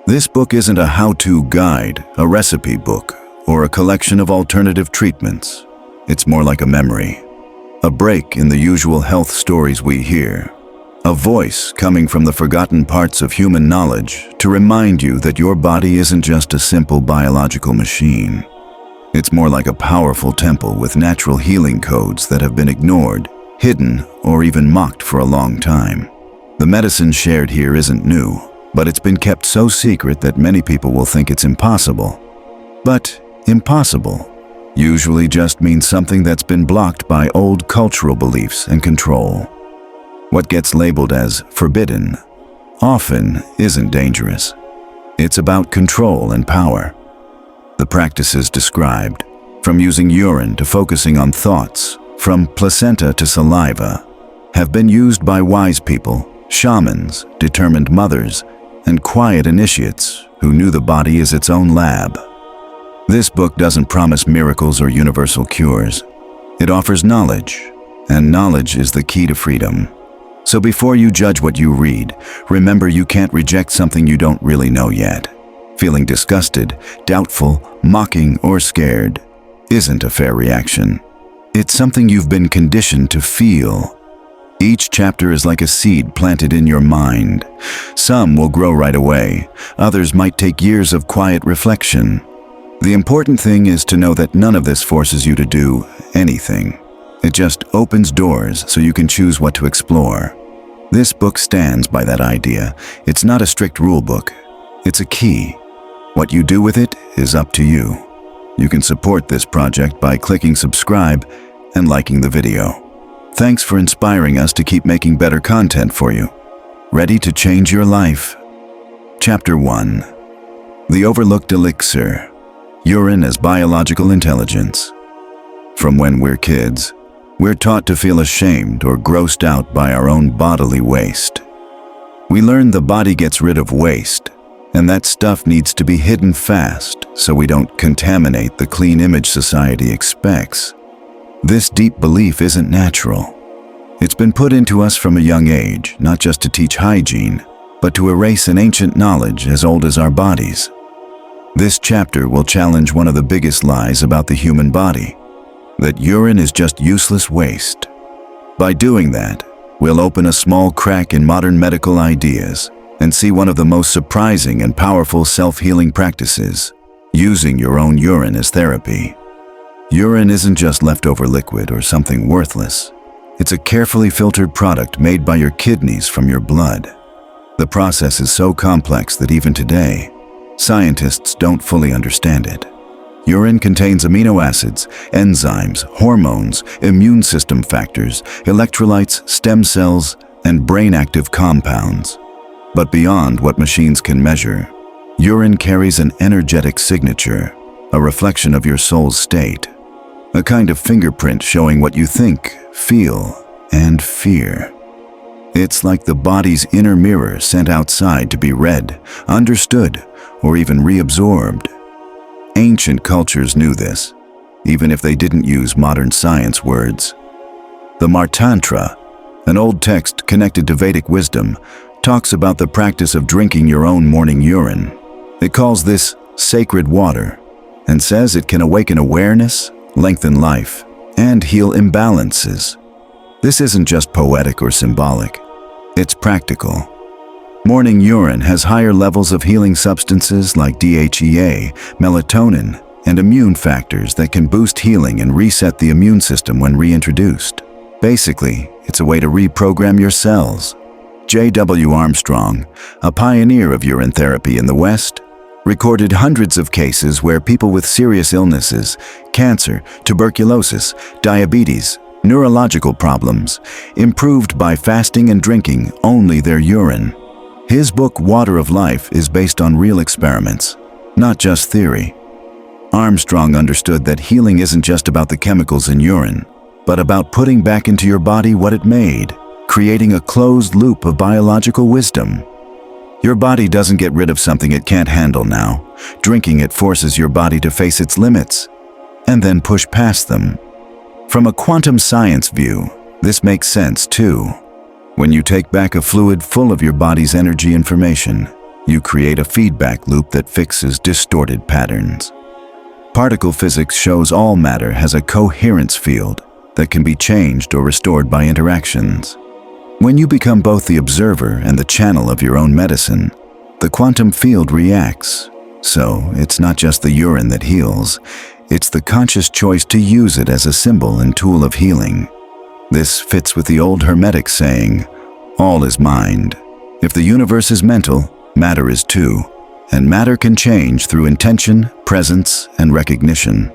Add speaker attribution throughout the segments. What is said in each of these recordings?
Speaker 1: This book isn't a how-to guide, a recipe book, or a collection of alternative treatments. It's more like a memory, a break in the usual health stories we hear, a voice coming from the forgotten parts of human knowledge to remind you that your body isn't just a simple biological machine. It's more like a powerful temple with natural healing codes that have been ignored, hidden, or even mocked for a long time. The medicine shared here isn't new, but it's been kept so secret that many people will think it's impossible. But impossible usually just means something that's been blocked by old cultural beliefs and control. What gets labeled as forbidden often isn't dangerous. It's about control and power. The practices described, from using urine to focusing on thoughts, from placenta to saliva, have been used by wise people, shamans, determined mothers, and quiet initiates who knew the body is its own lab. This book doesn't promise miracles or universal cures. It offers knowledge, and knowledge is the key to freedom. So before you judge what you read, remember you can't reject something you don't really know yet. Feeling disgusted, doubtful, mocking, or scared isn't a fair reaction. It's something you've been conditioned to feel. Each chapter is like a seed planted in your mind. Some will grow right away, others might take years of quiet reflection. The important thing is to know that none of this forces you to do anything. It just opens doors so you can choose what to explore. This book stands by that idea. It's not a strict rule book. It's a key. What you do with it is up to you. You can support this project by clicking subscribe and liking the video. Thanks for inspiring us to keep making better content for you. Ready to change your life? Chapter 1. The Overlooked Elixir. Urine as Biological Intelligence. From when we're kids, we're taught to feel ashamed or grossed out by our own bodily waste. We learn the body gets rid of waste, and that stuff needs to be hidden fast so we don't contaminate the clean image society expects. This deep belief isn't natural. It's been put into us from a young age, not just to teach hygiene, but to erase an ancient knowledge as old as our bodies. This chapter will challenge one of the biggest lies about the human body, that urine is just useless waste. By doing that, we'll open a small crack in modern medical ideas and see one of the most surprising and powerful self-healing practices, using your own urine as therapy. Urine isn't just leftover liquid or something worthless. It's a carefully filtered product made by your kidneys from your blood. The process is so complex that even today, scientists don't fully understand it. Urine contains amino acids, enzymes, hormones, immune system factors, electrolytes, stem cells, and brain-active compounds. But beyond what machines can measure, urine carries an energetic signature, a reflection of your soul's state, a kind of fingerprint showing what you think, feel, and fear. It's like the body's inner mirror sent outside to be read, understood, or even reabsorbed. Ancient cultures knew this, even if they didn't use modern science words. The Martantra, an old text connected to Vedic wisdom, talks about the practice of drinking your own morning urine. It calls this sacred water and says it can awaken awareness, lengthen life, and heal imbalances. This isn't just poetic or symbolic. It's practical. Morning urine has higher levels of healing substances like DHEA, melatonin, and immune factors that can boost healing and reset the immune system when reintroduced. Basically, it's a way to reprogram your cells. J.W. Armstrong, a pioneer of urine therapy in the West, recorded hundreds of cases where people with serious illnesses, cancer, tuberculosis, diabetes, neurological problems, improved by fasting and drinking only their urine. His book, Water of Life, is based on real experiments, not just theory. Armstrong understood that healing isn't just about the chemicals in urine, but about putting back into your body what it made, creating a closed loop of biological wisdom. Your body doesn't get rid of something it can't handle now. Drinking it forces your body to face its limits, and then push past them. From a quantum science view, this makes sense too. When you take back a fluid full of your body's energy information, You create a feedback loop that fixes distorted patterns. Particle physics shows all matter has a coherence field that can be changed or restored by interactions. When you become both the observer and the channel of your own medicine, the quantum field reacts. So it's not just the urine that heals, it's the conscious choice to use it as a symbol and tool of healing. This fits with the old Hermetic saying, all is mind. If the universe is mental, matter is too, and matter can change through intention, presence, and recognition.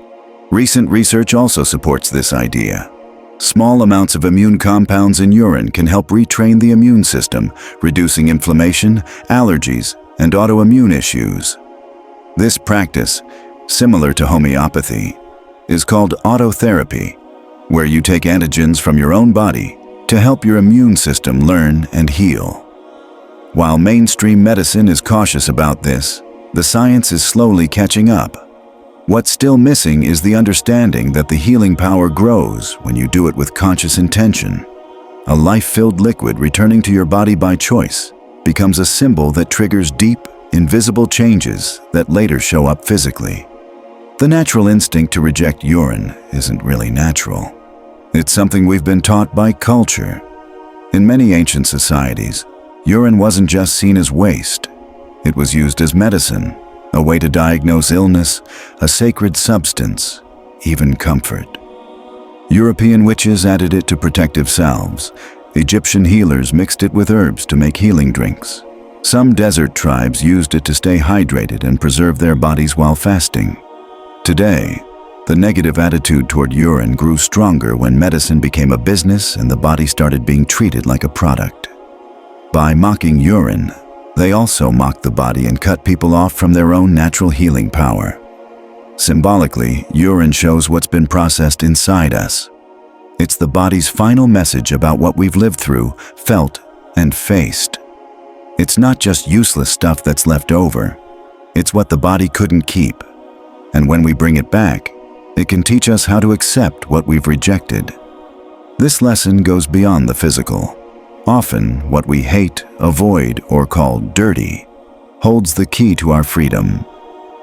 Speaker 1: Recent research also supports this idea. Small amounts of immune compounds in urine can help retrain the immune system, reducing inflammation, allergies, and autoimmune issues. This practice, similar to homeopathy, is called autotherapy, where you take antigens from your own body to help your immune system learn and heal. While mainstream medicine is cautious about this, the science is slowly catching up. What's still missing is the understanding that the healing power grows when you do it with conscious intention. A life-filled liquid returning to your body by choice becomes a symbol that triggers deep, invisible changes that later show up physically. The natural instinct to reject urine isn't really natural. It's something we've been taught by culture. In many ancient societies, urine wasn't just seen as waste. It was used as medicine, a way to diagnose illness, a sacred substance, even comfort. European witches added it to protective salves. Egyptian healers mixed it with herbs to make healing drinks. Some desert tribes used it to stay hydrated and preserve their bodies while fasting. Today, the negative attitude toward urine grew stronger when medicine became a business and the body started being treated like a product. By mocking urine, they also mocked the body and cut people off from their own natural healing power. Symbolically, urine shows what's been processed inside us. It's the body's final message about what we've lived through, felt, and faced. It's not just useless stuff that's left over. It's what the body couldn't keep. And when we bring it back, it can teach us how to accept what we've rejected. This lesson goes beyond the physical. Often, what we hate, avoid, or call dirty holds the key to our freedom.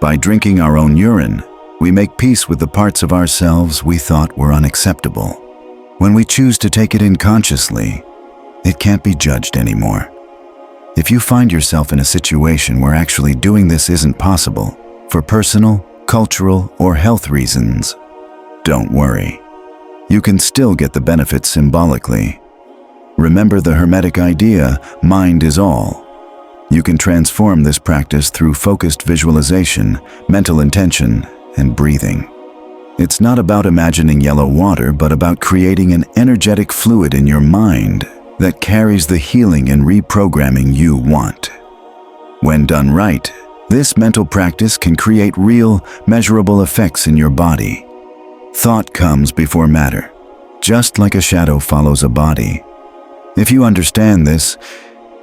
Speaker 1: By drinking our own urine, we make peace with the parts of ourselves we thought were unacceptable. When we choose to take it in consciously, it can't be judged anymore. If you find yourself in a situation where actually doing this isn't possible, for personal, cultural, or health reasons, don't worry. You can still get the benefits symbolically. Remember the Hermetic idea, mind is all. You can transform this practice through focused visualization, mental intention, and breathing. It's not about imagining yellow water, but about creating an energetic fluid in your mind that carries the healing and reprogramming you want. When done right, this mental practice can create real, measurable effects in your body. Thought comes before matter, just like a shadow follows a body. If you understand this,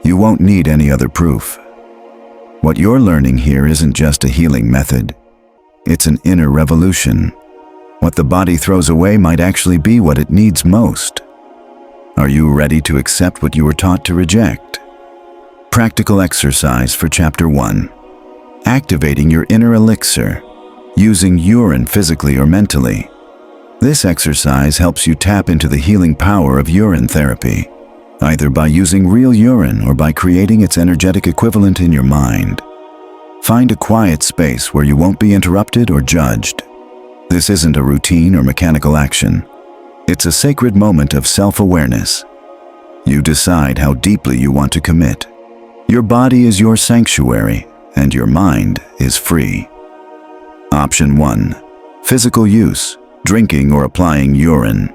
Speaker 1: you won't need any other proof. What you're learning here isn't just a healing method. It's an inner revolution. What the body throws away might actually be what it needs most. Are you ready to accept what you were taught to reject? Practical exercise for Chapter 1. Activating your inner elixir, using urine physically or mentally. This exercise helps you tap into the healing power of urine therapy, either by using real urine or by creating its energetic equivalent in your mind. Find a quiet space where you won't be interrupted or judged. This isn't a routine or mechanical action. It's a sacred moment of self-awareness. You decide how deeply you want to commit. Your body is your sanctuary, and your mind is free. Option 1. Physical use, drinking or applying urine.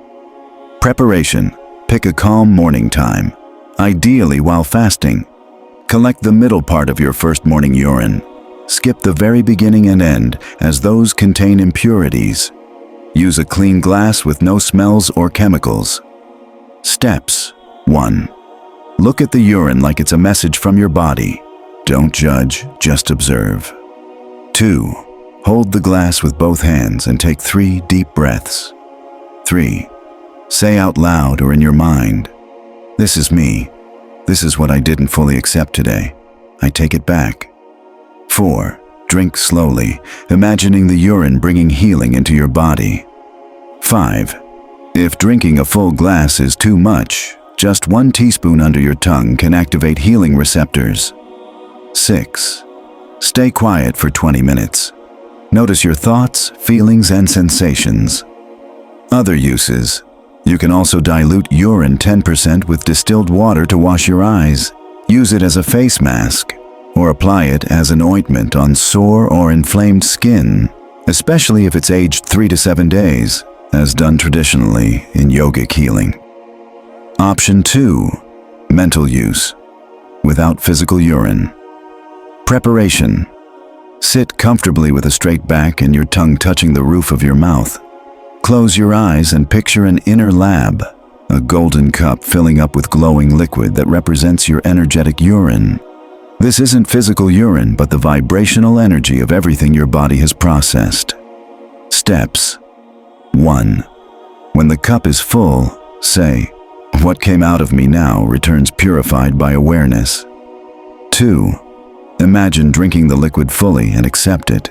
Speaker 1: Preparation. Pick a calm morning time, ideally while fasting. Collect the middle part of your first morning urine. Skip the very beginning and end, as those contain impurities. Use a clean glass with no smells or chemicals. Steps. 1. Look at the urine like it's a message from your body. Don't judge, just observe. 2. Hold the glass with both hands and take 3 deep breaths. 3. Say out loud or in your mind, "This is me. This is what I didn't fully accept today. I take it back. 4. Drink slowly, imagining the urine bringing healing into your body. 5. If drinking a full glass is too much, just 1 teaspoon under your tongue can activate healing receptors. 6. Stay quiet for 20 minutes. Notice your thoughts, feelings, and sensations. Other uses. You can also dilute urine 10% with distilled water to wash your eyes. Use it as a face mask, or apply it as an ointment on sore or inflamed skin, especially if it's aged 3 to 7 days, as done traditionally in yogic healing. Option 2. Mental use, without physical urine. Preparation. Sit comfortably with a straight back and your tongue touching the roof of your mouth. Close your eyes and picture an inner lab, a golden cup filling up with glowing liquid that represents your energetic urine. This isn't physical urine, but the vibrational energy of everything your body has processed. Steps. 1. When the cup is full, say, "What came out of me now returns purified by awareness." 2. Imagine drinking the liquid fully and accept it.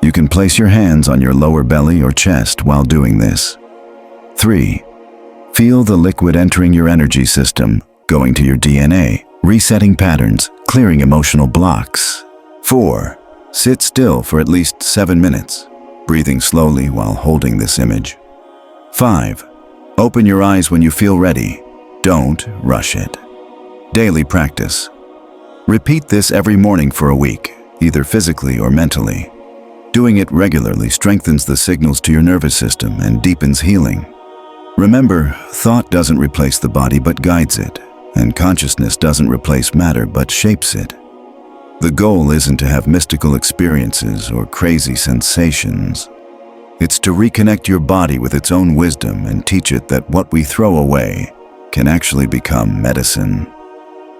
Speaker 1: You can place your hands on your lower belly or chest while doing this. 3. Feel the liquid entering your energy system, going to your DNA, resetting patterns, clearing emotional blocks. 4. Sit still for at least 7 minutes, breathing slowly while holding this image. 5. Open your eyes when you feel ready. Don't rush it. Daily practice. Repeat this every morning for a week, either physically or mentally. Doing it regularly strengthens the signals to your nervous system and deepens healing. Remember, thought doesn't replace the body but guides it, and consciousness doesn't replace matter but shapes it. The goal isn't to have mystical experiences or crazy sensations. It's to reconnect your body with its own wisdom and teach it that what we throw away can actually become medicine.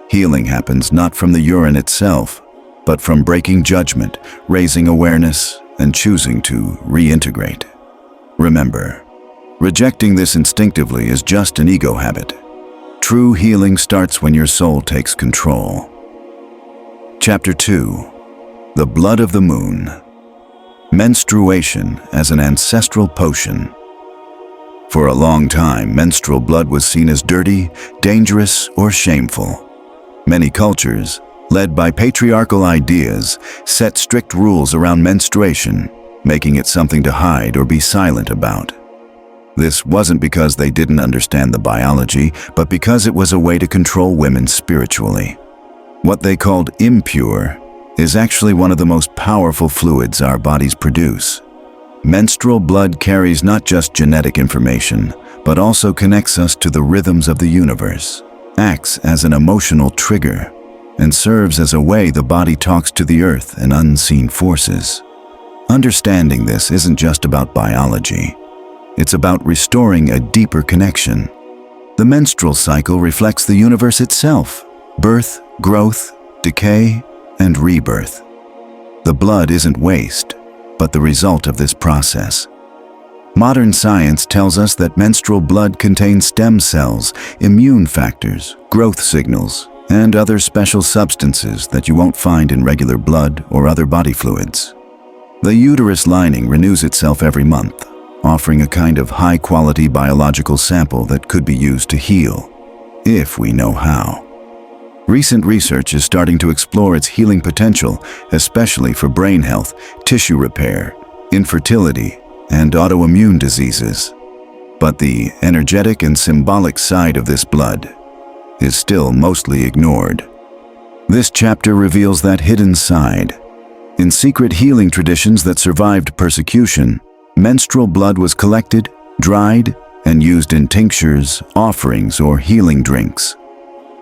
Speaker 1: Healing happens not from the urine itself, but from breaking judgment, raising awareness, and choosing to reintegrate. Remember, rejecting this instinctively is just an ego habit. True healing starts when your soul takes control. Chapter 2. The Blood of the Moon. Menstruation as an ancestral potion. For a long time, menstrual blood was seen as dirty, dangerous, or shameful. Many cultures, led by patriarchal ideas, set strict rules around menstruation, making it something to hide or be silent about. This wasn't because they didn't understand the biology, but because it was a way to control women spiritually. What they called impure is actually one of the most powerful fluids our bodies produce. Menstrual blood carries not just genetic information, but also connects us to the rhythms of the universe, acts as an emotional trigger, and serves as a way the body talks to the earth and unseen forces. Understanding this isn't just about biology. It's about restoring a deeper connection. The menstrual cycle reflects the universe itself: birth, growth, decay, and rebirth. The blood isn't waste, but the result of this process. Modern science tells us that menstrual blood contains stem cells, immune factors, growth signals, and other special substances that you won't find in regular blood or other body fluids. The uterus lining renews itself every month, offering a kind of high-quality biological sample that could be used to heal, if we know how. Recent research is starting to explore its healing potential, especially for brain health, tissue repair, infertility, and autoimmune diseases. But the energetic and symbolic side of this blood is still mostly ignored. This chapter reveals that hidden side. In secret healing traditions that survived persecution, menstrual blood was collected, dried, and used in tinctures, offerings, or healing drinks.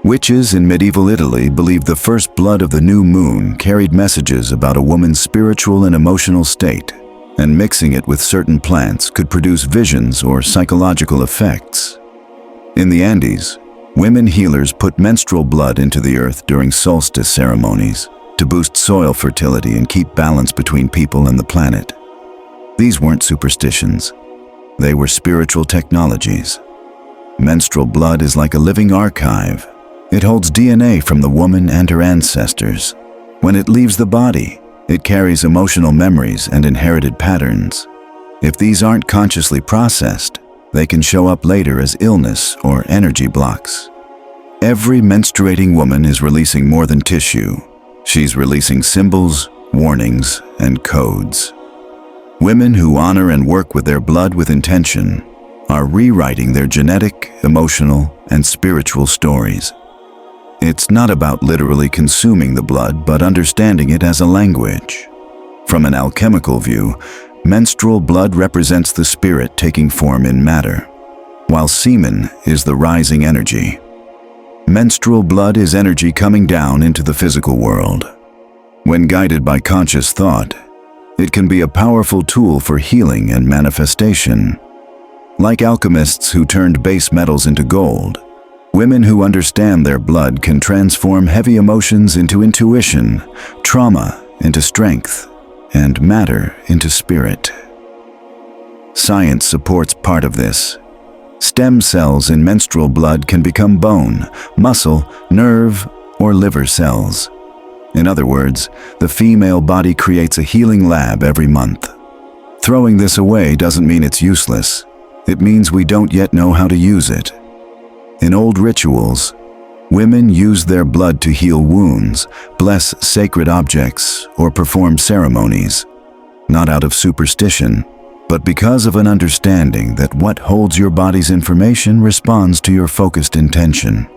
Speaker 1: Witches in medieval Italy believed the first blood of the new moon carried messages about a woman's spiritual and emotional state, and mixing it with certain plants could produce visions or psychological effects. In the Andes, women healers put menstrual blood into the earth during solstice ceremonies to boost soil fertility and keep balance between people and the planet. These weren't superstitions. They were spiritual technologies. Menstrual blood is like a living archive, It holds DNA from the woman and her ancestors. When it leaves the body, it carries emotional memories and inherited patterns. If these aren't consciously processed, they can show up later as illness or energy blocks. Every menstruating woman is releasing more than tissue. She's releasing symbols, warnings, and codes. Women who honor and work with their blood with intention are rewriting their genetic, emotional, and spiritual stories. It's not about literally consuming the blood, but understanding it as a language. From an alchemical view, menstrual blood represents the spirit taking form in matter, while semen is the rising energy. Menstrual blood is energy coming down into the physical world. When guided by conscious thought, it can be a powerful tool for healing and manifestation. Like alchemists who turned base metals into gold, women who understand their blood can transform heavy emotions into intuition, trauma into strength, and matter into spirit. Science supports part of this. Stem cells in menstrual blood can become bone, muscle, nerve, or liver cells. In other words, the female body creates a healing lab every month. Throwing this away doesn't mean it's useless. It means we don't yet know how to use it. In old rituals, women used their blood to heal wounds, bless sacred objects, or perform ceremonies, not out of superstition, but because of an understanding that what holds your body's information responds to your focused intention.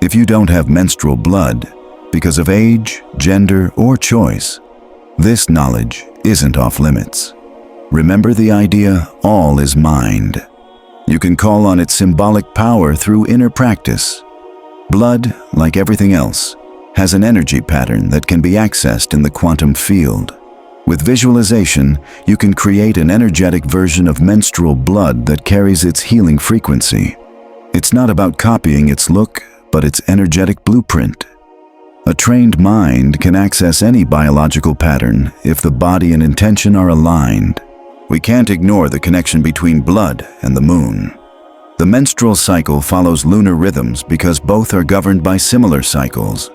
Speaker 1: If you don't have menstrual blood, because of age, gender, or choice, this knowledge isn't off limits. Remember the idea, all is mind. You can call on its symbolic power through inner practice. Blood, like everything else, has an energy pattern that can be accessed in the quantum field. With visualization, you can create an energetic version of menstrual blood that carries its healing frequency. It's not about copying its look, but its energetic blueprint. A trained mind can access any biological pattern if the body and intention are aligned. We can't ignore the connection between blood and the moon. The menstrual cycle follows lunar rhythms because both are governed by similar cycles.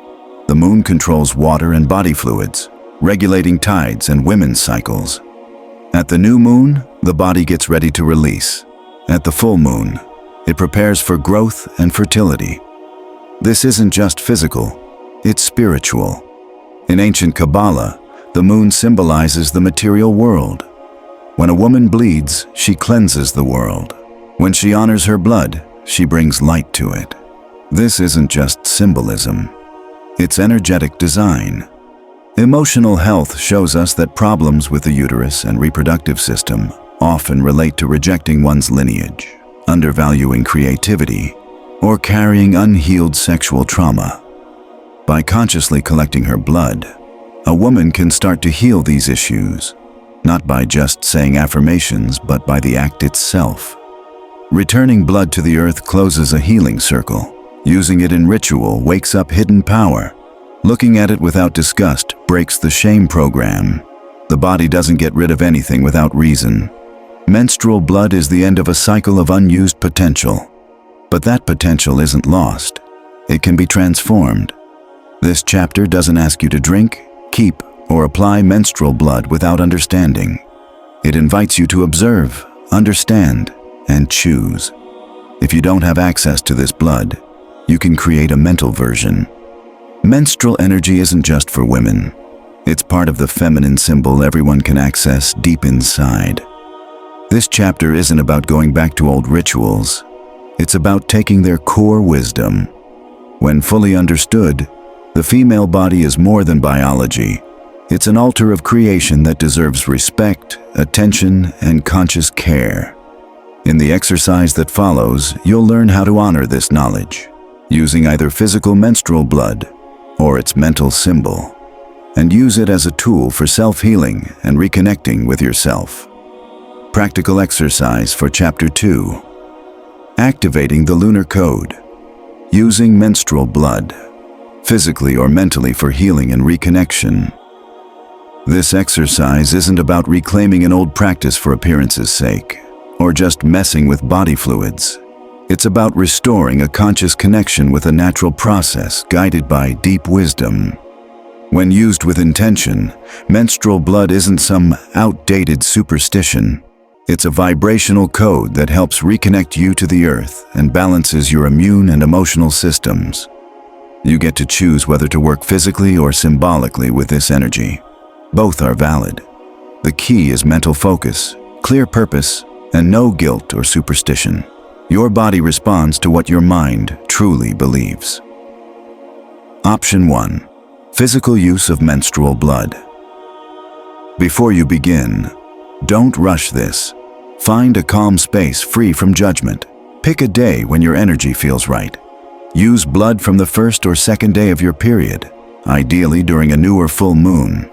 Speaker 1: The moon controls water and body fluids, regulating tides and women's cycles. At the new moon, the body gets ready to release. At the full moon, it prepares for growth and fertility. This isn't just physical, it's spiritual. In ancient Kabbalah, the moon symbolizes the material world. When a woman bleeds, she cleanses the world. When she honors her blood, she brings light to it. This isn't just symbolism, it's energetic design. Emotional health shows us that problems with the uterus and reproductive system often relate to rejecting one's lineage, undervaluing creativity, or carrying unhealed sexual trauma. By consciously collecting her blood, a woman can start to heal these issues, not by just saying affirmations, but by the act itself. Returning blood to the earth closes a healing circle. Using it in ritual wakes up hidden power. Looking at it without disgust breaks the shame program. The body doesn't get rid of anything without reason. Menstrual blood is the end of a cycle of unused potential. But that potential isn't lost. It can be transformed. This chapter doesn't ask you to drink, keep, or apply menstrual blood without understanding. It invites you to observe, understand, and choose. If you don't have access to this blood, you can create a mental version. Menstrual energy isn't just for women. It's part of the feminine symbol everyone can access deep inside. This chapter isn't about going back to old rituals. It's about taking their core wisdom. When fully understood, the female body is more than biology. It's an altar of creation that deserves respect, attention, and conscious care. In the exercise that follows, you'll learn how to honor this knowledge, using either physical menstrual blood or its mental symbol, and use it as a tool for self-healing and reconnecting with yourself. Practical exercise for Chapter 2. Activating the lunar code. Using menstrual blood, physically or mentally, for healing and reconnection. This exercise isn't about reclaiming an old practice for appearance's sake, or just messing with body fluids. It's about restoring a conscious connection with a natural process guided by deep wisdom. When used with intention, menstrual blood isn't some outdated superstition. It's a vibrational code that helps reconnect you to the earth and balances your immune and emotional systems. You get to choose whether to work physically or symbolically with this energy. Both are valid. The key is mental focus, clear purpose, and no guilt or superstition. Your body responds to what your mind truly believes. Option 1. Physical use of menstrual blood. Before you begin, don't rush this. Find a calm space free from judgment. Pick a day when your energy feels right. Use blood from the first or second day of your period, ideally during a new or full moon.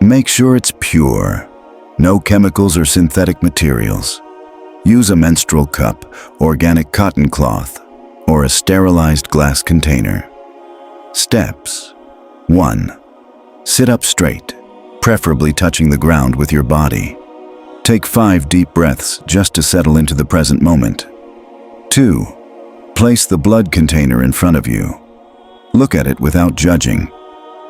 Speaker 1: Make sure it's pure. No chemicals or synthetic materials. Use a menstrual cup, organic cotton cloth, or a sterilized glass container. Steps. 1. Sit up straight, preferably touching the ground with your body. Take 5 deep breaths just to settle into the present moment. 2. Place the blood container in front of you. Look at it without judging.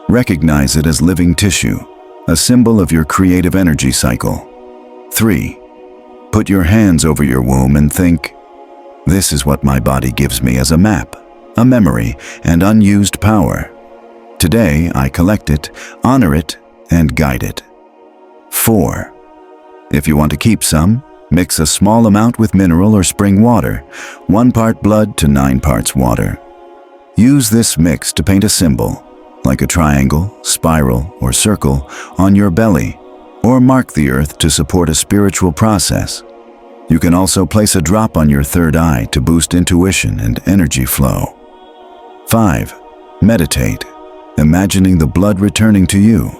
Speaker 1: Recognize it as living tissue, a symbol of your creative energy cycle. 3. Put your hands over your womb and think, this is what my body gives me as a map, a memory, and unused power. Today, I collect it, honor it, and guide it. 4. If you want to keep some, mix a small amount with mineral or spring water, 1 part blood to 9 parts water. Use this mix to paint a symbol, like a triangle, spiral, or circle, on your belly, or mark the earth to support a spiritual process. You can also place a drop on your third eye to boost intuition and energy flow. 5. Meditate, imagining the blood returning to you,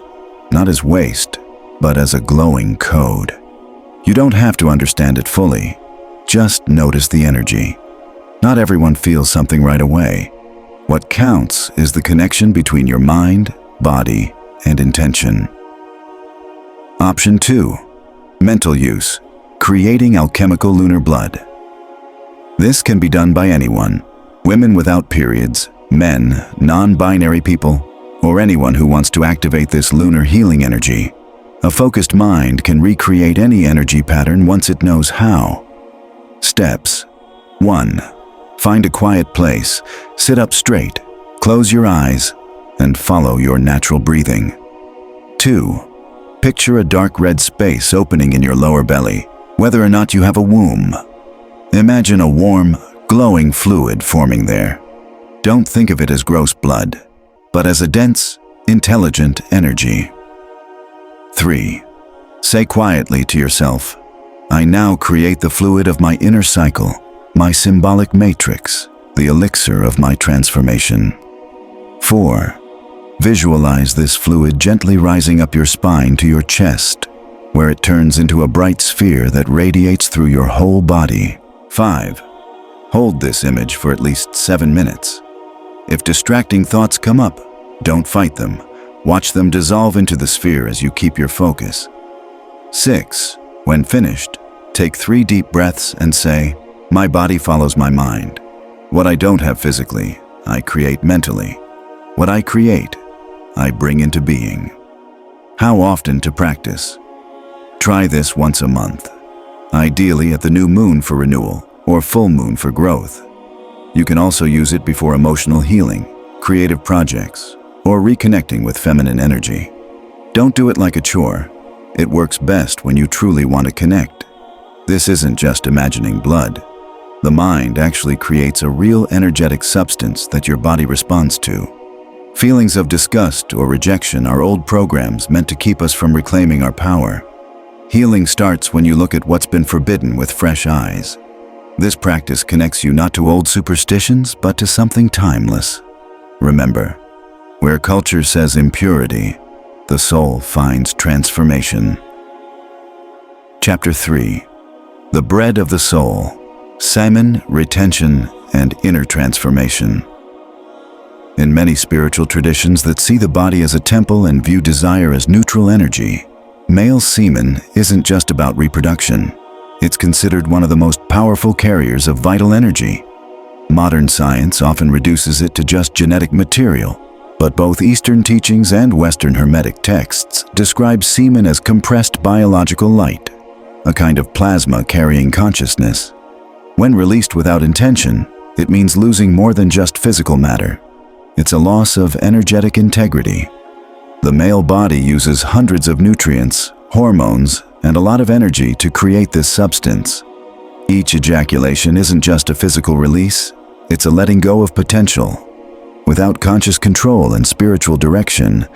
Speaker 1: not as waste, but as a glowing code. You don't have to understand it fully. Just notice the energy. Not everyone feels something right away. What counts is the connection between your mind, body, and intention. Option 2. Mental use. Creating alchemical lunar blood. This can be done by anyone. Women without periods, men, non-binary people, or anyone who wants to activate this lunar healing energy. A focused mind can recreate any energy pattern once it knows how. Steps. 1. Find a quiet place, sit up straight, close your eyes, and follow your natural breathing. 2. Picture a dark red space opening in your lower belly, whether or not you have a womb. Imagine a warm, glowing fluid forming there. Don't think of it as gross blood, but as a dense, intelligent energy. 3. Say quietly to yourself, I now create the fluid of my inner cycle, my symbolic matrix, the elixir of my transformation. 4. Visualize this fluid gently rising up your spine to your chest, where it turns into a bright sphere that radiates through your whole body. 5. Hold this image for at least 7 minutes. If distracting thoughts come up, don't fight them. Watch them dissolve into the sphere as you keep your focus. 6. When finished, take 3 deep breaths and say, my body follows my mind. What I don't have physically, I create mentally. What I create, I bring into being. How often to practice? Try this once a month, ideally at the new moon for renewal or full moon for growth. You can also use it before emotional healing, creative projects, or reconnecting with feminine energy. Don't do it like a chore. It works best when you truly want to connect. This isn't just imagining blood. The mind actually creates a real energetic substance that your body responds to. Feelings of disgust or rejection are old programs meant to keep us from reclaiming our power. Healing starts when you look at what's been forbidden with fresh eyes. This practice connects you not to old superstitions, but to something timeless. Remember, where culture says impurity, the soul finds transformation. Chapter 3. The Bread of the Soul. Semen, Retention, and Inner Transformation. In many spiritual traditions that see the body as a temple and view desire as neutral energy, male semen isn't just about reproduction. It's considered one of the most powerful carriers of vital energy. Modern science often reduces it to just genetic material, but both Eastern teachings and Western Hermetic texts describe semen as compressed biological light, a kind of plasma carrying consciousness. When released without intention, it means losing more than just physical matter. It's a loss of energetic integrity. The male body uses hundreds of nutrients, hormones, and a lot of energy to create this substance. Each ejaculation isn't just a physical release, it's a letting go of potential. Without conscious control and spiritual direction,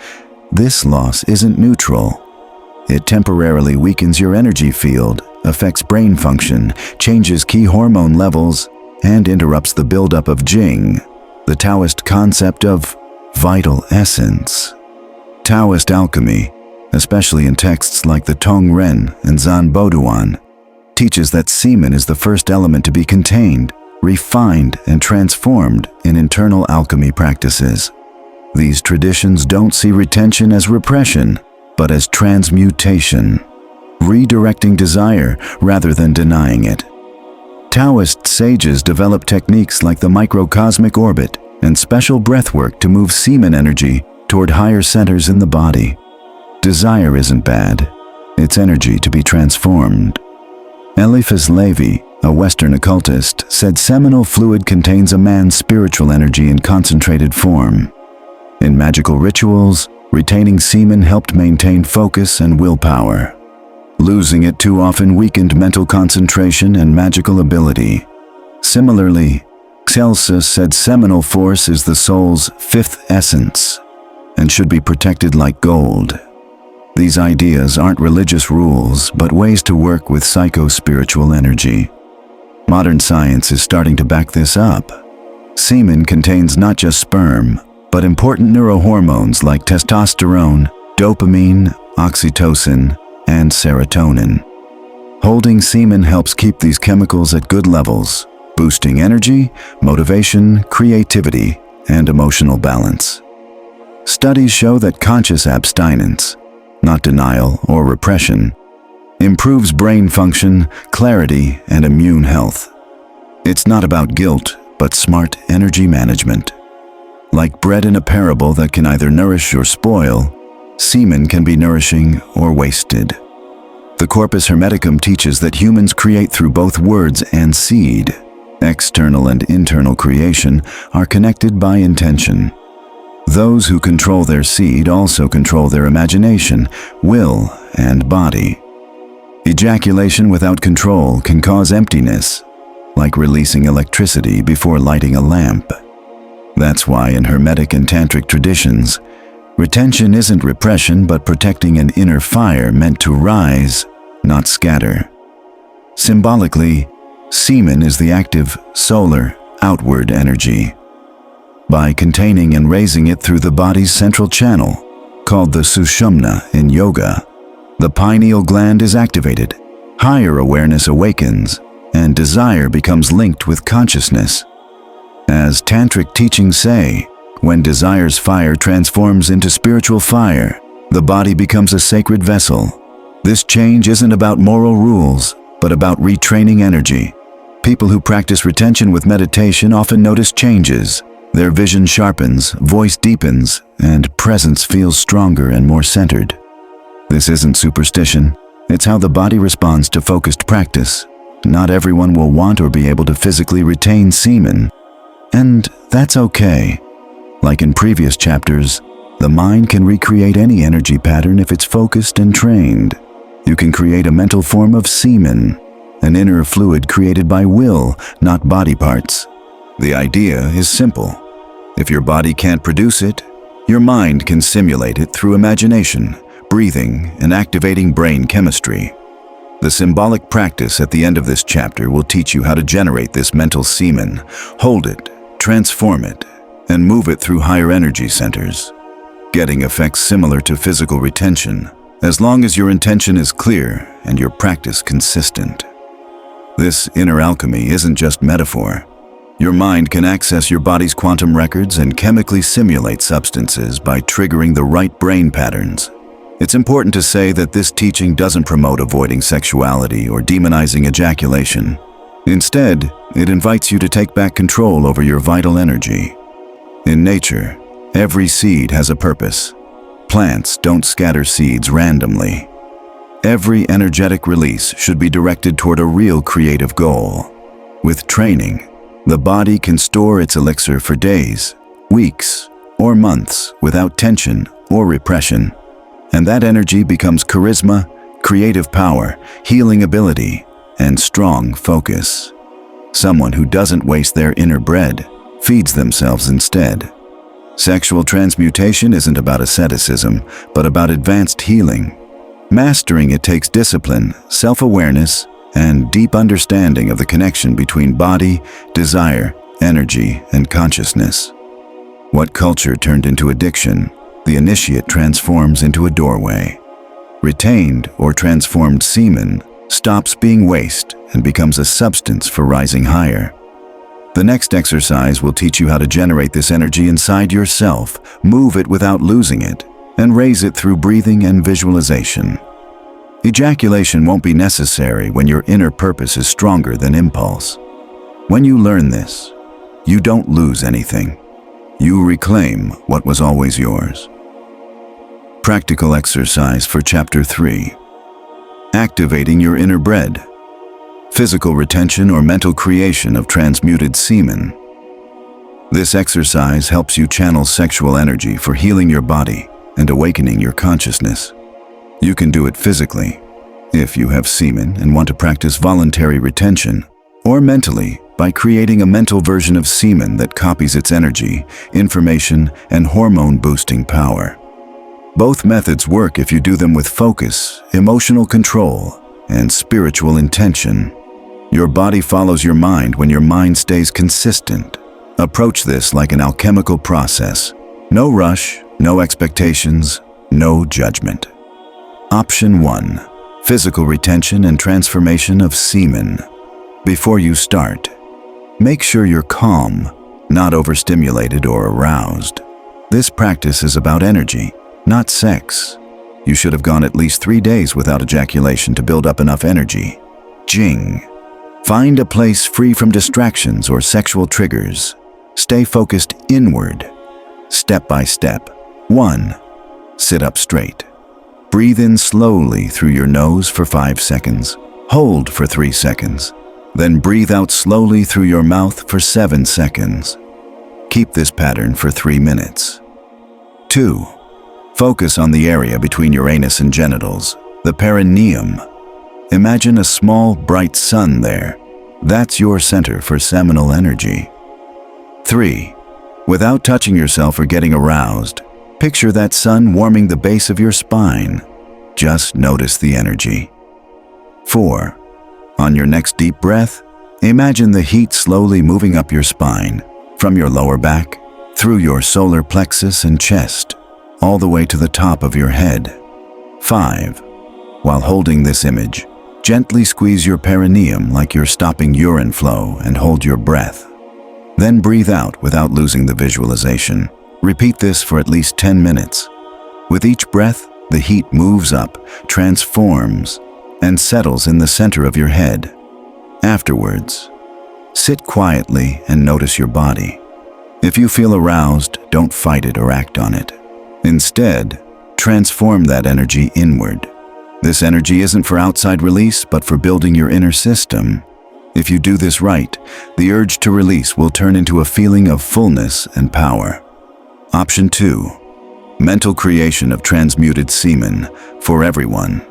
Speaker 1: this loss isn't neutral. It temporarily weakens your energy field, affects brain function, changes key hormone levels, and interrupts the buildup of Jing, the Taoist concept of vital essence. Taoist alchemy, especially in texts like the Tong Ren and Zan Boduan, teaches that semen is the first element to be contained, refined, and transformed in internal alchemy practices. These traditions don't see retention as repression, but as transmutation, redirecting desire rather than denying it. Taoist sages develop techniques like the microcosmic orbit and special breathwork to move semen energy toward higher centers in the body. Desire isn't bad, it's energy to be transformed. Eliphas Levi, a Western occultist, said seminal fluid contains a man's spiritual energy in concentrated form. In magical rituals, retaining semen helped maintain focus and willpower. Losing it too often weakened mental concentration and magical ability. Similarly, Celsus said seminal force is the soul's fifth essence and should be protected like gold. These ideas aren't religious rules, but ways to work with psycho-spiritual energy. Modern science is starting to back this up. Semen contains not just sperm, but important neurohormones like testosterone, dopamine, oxytocin, and serotonin. Holding semen helps keep these chemicals at good levels, boosting energy, motivation, creativity, and emotional balance. Studies show that conscious abstinence, not denial or repression, improves brain function, clarity, and immune health. It's not about guilt, but smart energy management. Like bread in a parable that can either nourish or spoil, semen can be nourishing or wasted. The Corpus Hermeticum teaches that humans create through both words and seed. External and internal creation are connected by intention. Those who control their seed also control their imagination, will, and body. Ejaculation without control can cause emptiness, like releasing electricity before lighting a lamp. That's why in Hermetic and Tantric traditions, retention isn't repression but protecting an inner fire meant to rise, not scatter. Symbolically, semen is the active, solar, outward energy. By containing and raising it through the body's central channel, called the Sushumna in yoga, the pineal gland is activated, higher awareness awakens, and desire becomes linked with consciousness. As Tantric teachings say, when desire's fire transforms into spiritual fire, the body becomes a sacred vessel. This change isn't about moral rules, but about retraining energy. People who practice retention with meditation often notice changes. Their vision sharpens, voice deepens, and presence feels stronger and more centered. This isn't superstition. It's how the body responds to focused practice. Not everyone will want or be able to physically retain semen. And that's okay. Like in previous chapters, the mind can recreate any energy pattern if it's focused and trained. You can create a mental form of semen, an inner fluid created by will, not body parts. The idea is simple. If your body can't produce it, your mind can simulate it through imagination, breathing, and activating brain chemistry. The symbolic practice at the end of this chapter will teach you how to generate this mental semen, hold it, transform it, and move it through higher energy centers, getting effects similar to physical retention, as long as your intention is clear and your practice consistent. This inner alchemy isn't just metaphor. Your mind can access your body's quantum records and chemically simulate substances by triggering the right brain patterns. It's important to say that this teaching doesn't promote avoiding sexuality or demonizing ejaculation. Instead, it invites you to take back control over your vital energy. In nature, every seed has a purpose. Plants don't scatter seeds randomly. Every energetic release should be directed toward a real creative goal. With training, the body can store its elixir for days, weeks, or months without tension or repression. And that energy becomes charisma, creative power, healing ability, and strong focus. Someone who doesn't waste their inner bread feeds themselves instead. Sexual transmutation isn't about asceticism, but about advanced healing. Mastering it takes discipline, self-awareness, and deep understanding of the connection between body, desire, energy, and consciousness. What culture turned into addiction, the initiate transforms into a doorway. Retained or transformed semen stops being waste and becomes a substance for rising higher. The next exercise will teach you how to generate this energy inside yourself, move it without losing it, and raise it through breathing and visualization. Ejaculation won't be necessary when your inner purpose is stronger than impulse. When you learn this, you don't lose anything. You reclaim what was always yours. Practical exercise for Chapter 3. Activating your inner bread. Physical retention or mental creation of transmuted semen. This exercise helps you channel sexual energy for healing your body and awakening your consciousness. You can do it physically, if you have semen and want to practice voluntary retention, or mentally by creating a mental version of semen that copies its energy, information, and hormone-boosting power. Both methods work if you do them with focus, emotional control, and spiritual intention. Your body follows your mind when your mind stays consistent. Approach this like an alchemical process. No rush, no expectations, no judgment. Option 1. Physical retention and transformation of semen. Before you start, make sure you're calm, not overstimulated or aroused. This practice is about energy, not sex. You should have gone at least 3 days without ejaculation to build up enough energy. Jing. Find a place free from distractions or sexual triggers. Stay focused inward. Step by step. 1. Sit up straight. Breathe in slowly through your nose for 5 seconds. Hold for 3 seconds. Then breathe out slowly through your mouth for 7 seconds. Keep this pattern for 3 minutes. 2. Focus on the area between your anus and genitals, the perineum. Imagine a small, bright sun there. That's your center for seminal energy. 3. Without touching yourself or getting aroused, picture that sun warming the base of your spine. Just notice the energy. 4. On your next deep breath, imagine the heat slowly moving up your spine, from your lower back, through your solar plexus and chest, all the way to the top of your head. 5. While holding this image, gently squeeze your perineum like you're stopping urine flow and hold your breath. Then breathe out without losing the visualization. Repeat this for at least 10 minutes. With each breath, the heat moves up, transforms, and settles in the center of your head. Afterwards, sit quietly and notice your body. If you feel aroused, don't fight it or act on it. Instead, transform that energy inward. This energy isn't for outside release, but for building your inner system. If you do this right, the urge to release will turn into a feeling of fullness and power. Option 2. Mental creation of transmuted semen for everyone.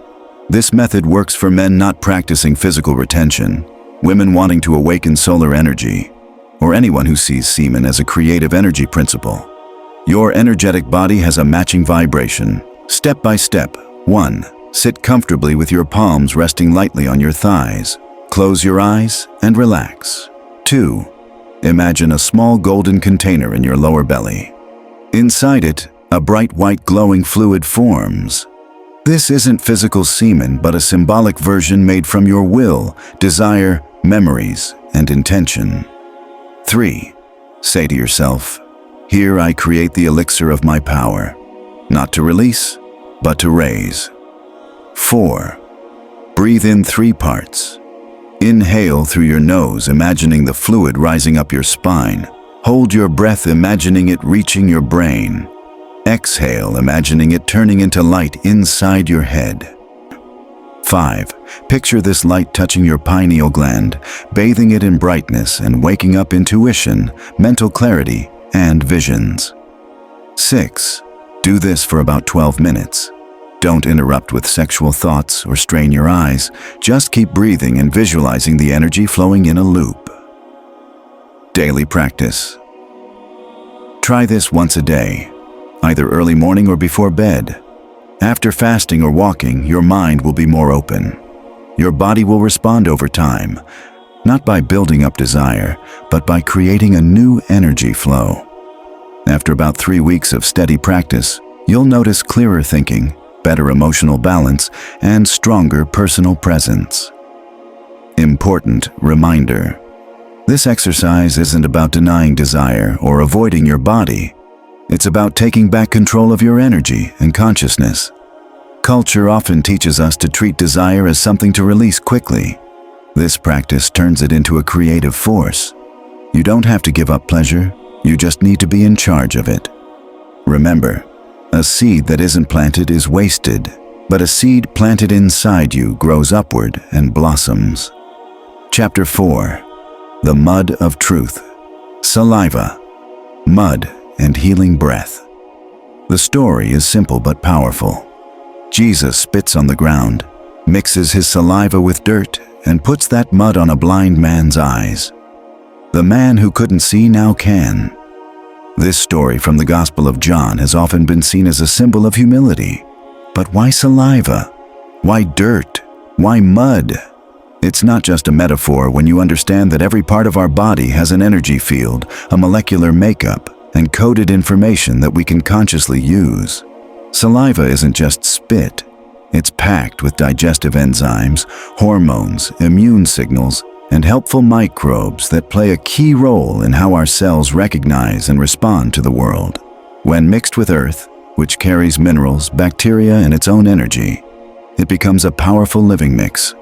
Speaker 1: This method works for men not practicing physical retention, women wanting to awaken solar energy, or anyone who sees semen as a creative energy principle. Your energetic body has a matching vibration. Step by step. 1. Sit comfortably with your palms resting lightly on your thighs. Close your eyes and relax. 2. Imagine a small golden container in your lower belly. Inside it, a bright white glowing fluid forms. This isn't physical semen, but a symbolic version made from your will, desire, memories, and intention. 3. Say to yourself, "Here I create the elixir of my power, not to release, but to raise. 4. Breathe in 3 parts. Inhale through your nose, imagining the fluid rising up your spine. Hold your breath, imagining it reaching your brain. Exhale, imagining it turning into light inside your head. 5. Picture this light touching your pineal gland, bathing it in brightness and waking up intuition, mental clarity, and visions. 6. Do this for about 12 minutes. Don't interrupt with sexual thoughts or strain your eyes. Just keep breathing and visualizing the energy flowing in a loop. Daily practice. Try this once a day, either early morning or before bed. After fasting or walking, your mind will be more open. Your body will respond over time, not by building up desire, but by creating a new energy flow. After about 3 weeks of steady practice, you'll notice clearer thinking, better emotional balance, and stronger personal presence. Important reminder: this exercise isn't about denying desire or avoiding your body. It's about taking back control of your energy and consciousness. Culture often teaches us to treat desire as something to release quickly. This practice turns it into a creative force. You don't have to give up pleasure, you just need to be in charge of it. Remember, a seed that isn't planted is wasted, but a seed planted inside you grows upward and blossoms. Chapter 4. The Mud of Truth. Saliva, mud, and healing breath. The story is simple but powerful. Jesus spits on the ground, mixes his saliva with dirt, and puts that mud on a blind man's eyes. The man who couldn't see now can. This story from the Gospel of John has often been seen as a symbol of humility. But why saliva? Why dirt? Why mud? It's not just a metaphor when you understand that every part of our body has an energy field, a molecular makeup, and coded information that we can consciously use. Saliva isn't just spit. It's packed with digestive enzymes, hormones, immune signals, and helpful microbes that play a key role in how our cells recognize and respond to the world. When mixed with earth, which carries minerals, bacteria, and its own energy, it becomes a powerful living mix.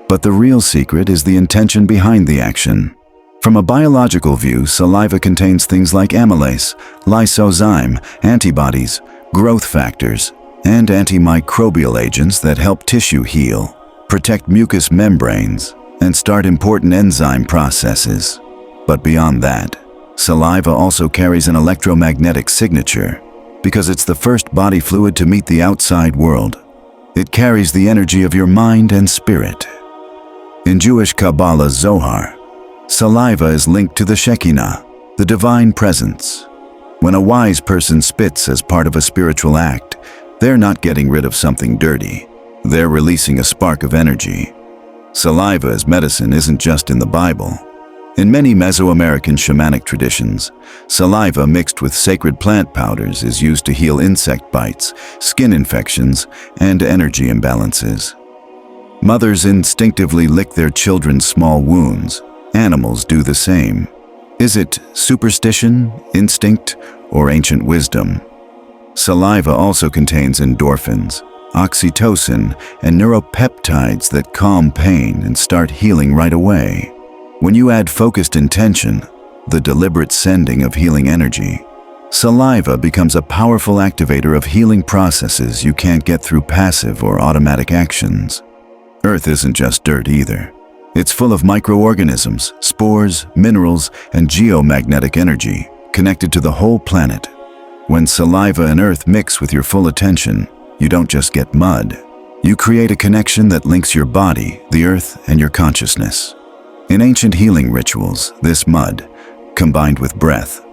Speaker 1: But the real secret is the intention behind the action. From a biological view, saliva contains things like amylase, lysozyme, antibodies, growth factors, and antimicrobial agents that help tissue heal, protect mucous membranes, and start important enzyme processes. But beyond that, saliva also carries an electromagnetic signature because it's the first body fluid to meet the outside world. It carries the energy of your mind and spirit. In Jewish Kabbalah Zohar, saliva is linked to the Shekinah, the divine presence. When a wise person spits as part of a spiritual act, they're not getting rid of something dirty. They're releasing a spark of energy. Saliva as medicine isn't just in the Bible. In many Mesoamerican shamanic traditions, saliva mixed with sacred plant powders is used to heal insect bites, skin infections, and energy imbalances. Mothers instinctively lick their children's small wounds. Animals do the same. Is it superstition, instinct, or ancient wisdom? Saliva also contains endorphins, oxytocin, and neuropeptides that calm pain and start healing right away. When you add focused intention, the deliberate sending of healing energy, saliva becomes a powerful activator of healing processes you can't get through passive or automatic actions. Earth isn't just dirt either. It's full of microorganisms, spores, minerals, and geomagnetic energy connected to the whole planet. When saliva and earth mix with your full attention, you don't just get mud. You create a connection that links your body, the earth, and your consciousness. In ancient healing rituals, this mud, combined with breath,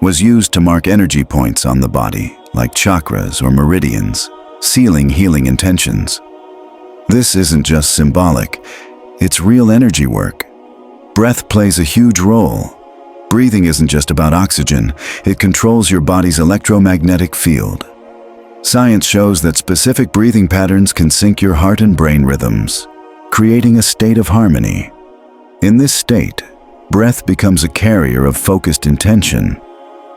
Speaker 1: was used to mark energy points on the body, like chakras or meridians, sealing healing intentions. This isn't just symbolic, it's real energy work. Breath plays a huge role. Breathing isn't just about oxygen, it controls your body's electromagnetic field. Science shows that specific breathing patterns can sync your heart and brain rhythms, creating a state of harmony. In this state, breath becomes a carrier of focused intention.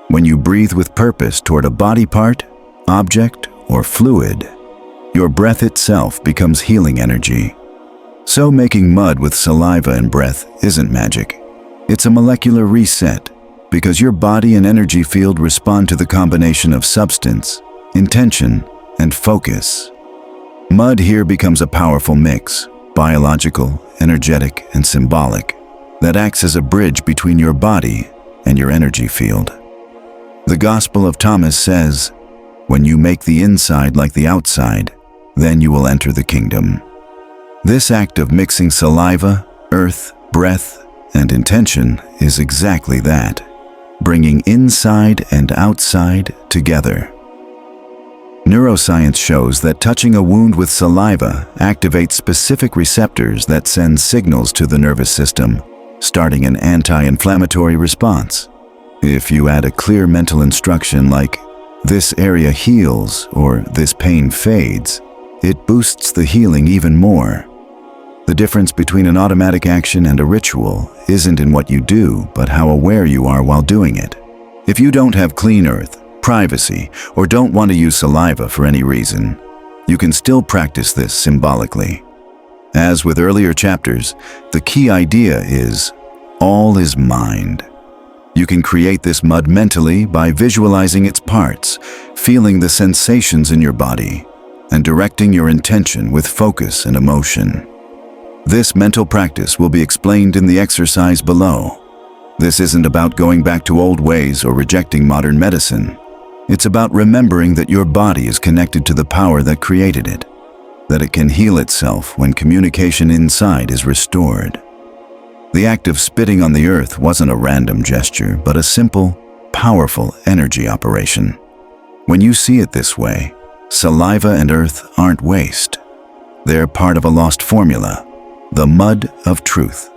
Speaker 1: When you breathe with purpose toward a body part, object, or fluid, Your breath itself becomes healing energy. So making mud with saliva and breath isn't magic. It's a molecular reset, because your body and energy field respond to the combination of substance, intention, and focus. Mud here becomes a powerful mix, biological, energetic, and symbolic, that acts as a bridge between your body and your energy field. The Gospel of Thomas says, "When you make the inside like the outside, then you will enter the kingdom." This act of mixing saliva, earth, breath, and intention is exactly that, bringing inside and outside together. Neuroscience shows that touching a wound with saliva activates specific receptors that send signals to the nervous system, starting an anti-inflammatory response. If you add a clear mental instruction like, "This area heals," or "This pain fades," it boosts the healing even more. The difference between an automatic action and a ritual isn't in what you do, but how aware you are while doing it. If you don't have clean earth, privacy, or don't want to use saliva for any reason, you can still practice this symbolically. As with earlier chapters, the key idea is, all is mind. You can create this mud mentally by visualizing its parts, feeling the sensations in your body, and directing your intention with focus and emotion. This mental practice will be explained in the exercise below. This isn't about going back to old ways or rejecting modern medicine. It's about remembering that your body is connected to the power that created it, that it can heal itself when communication inside is restored. The act of spitting on the earth wasn't a random gesture, but a simple, powerful energy operation. When you see it this way, saliva and earth aren't waste. They're part of a lost formula, the mud of truth.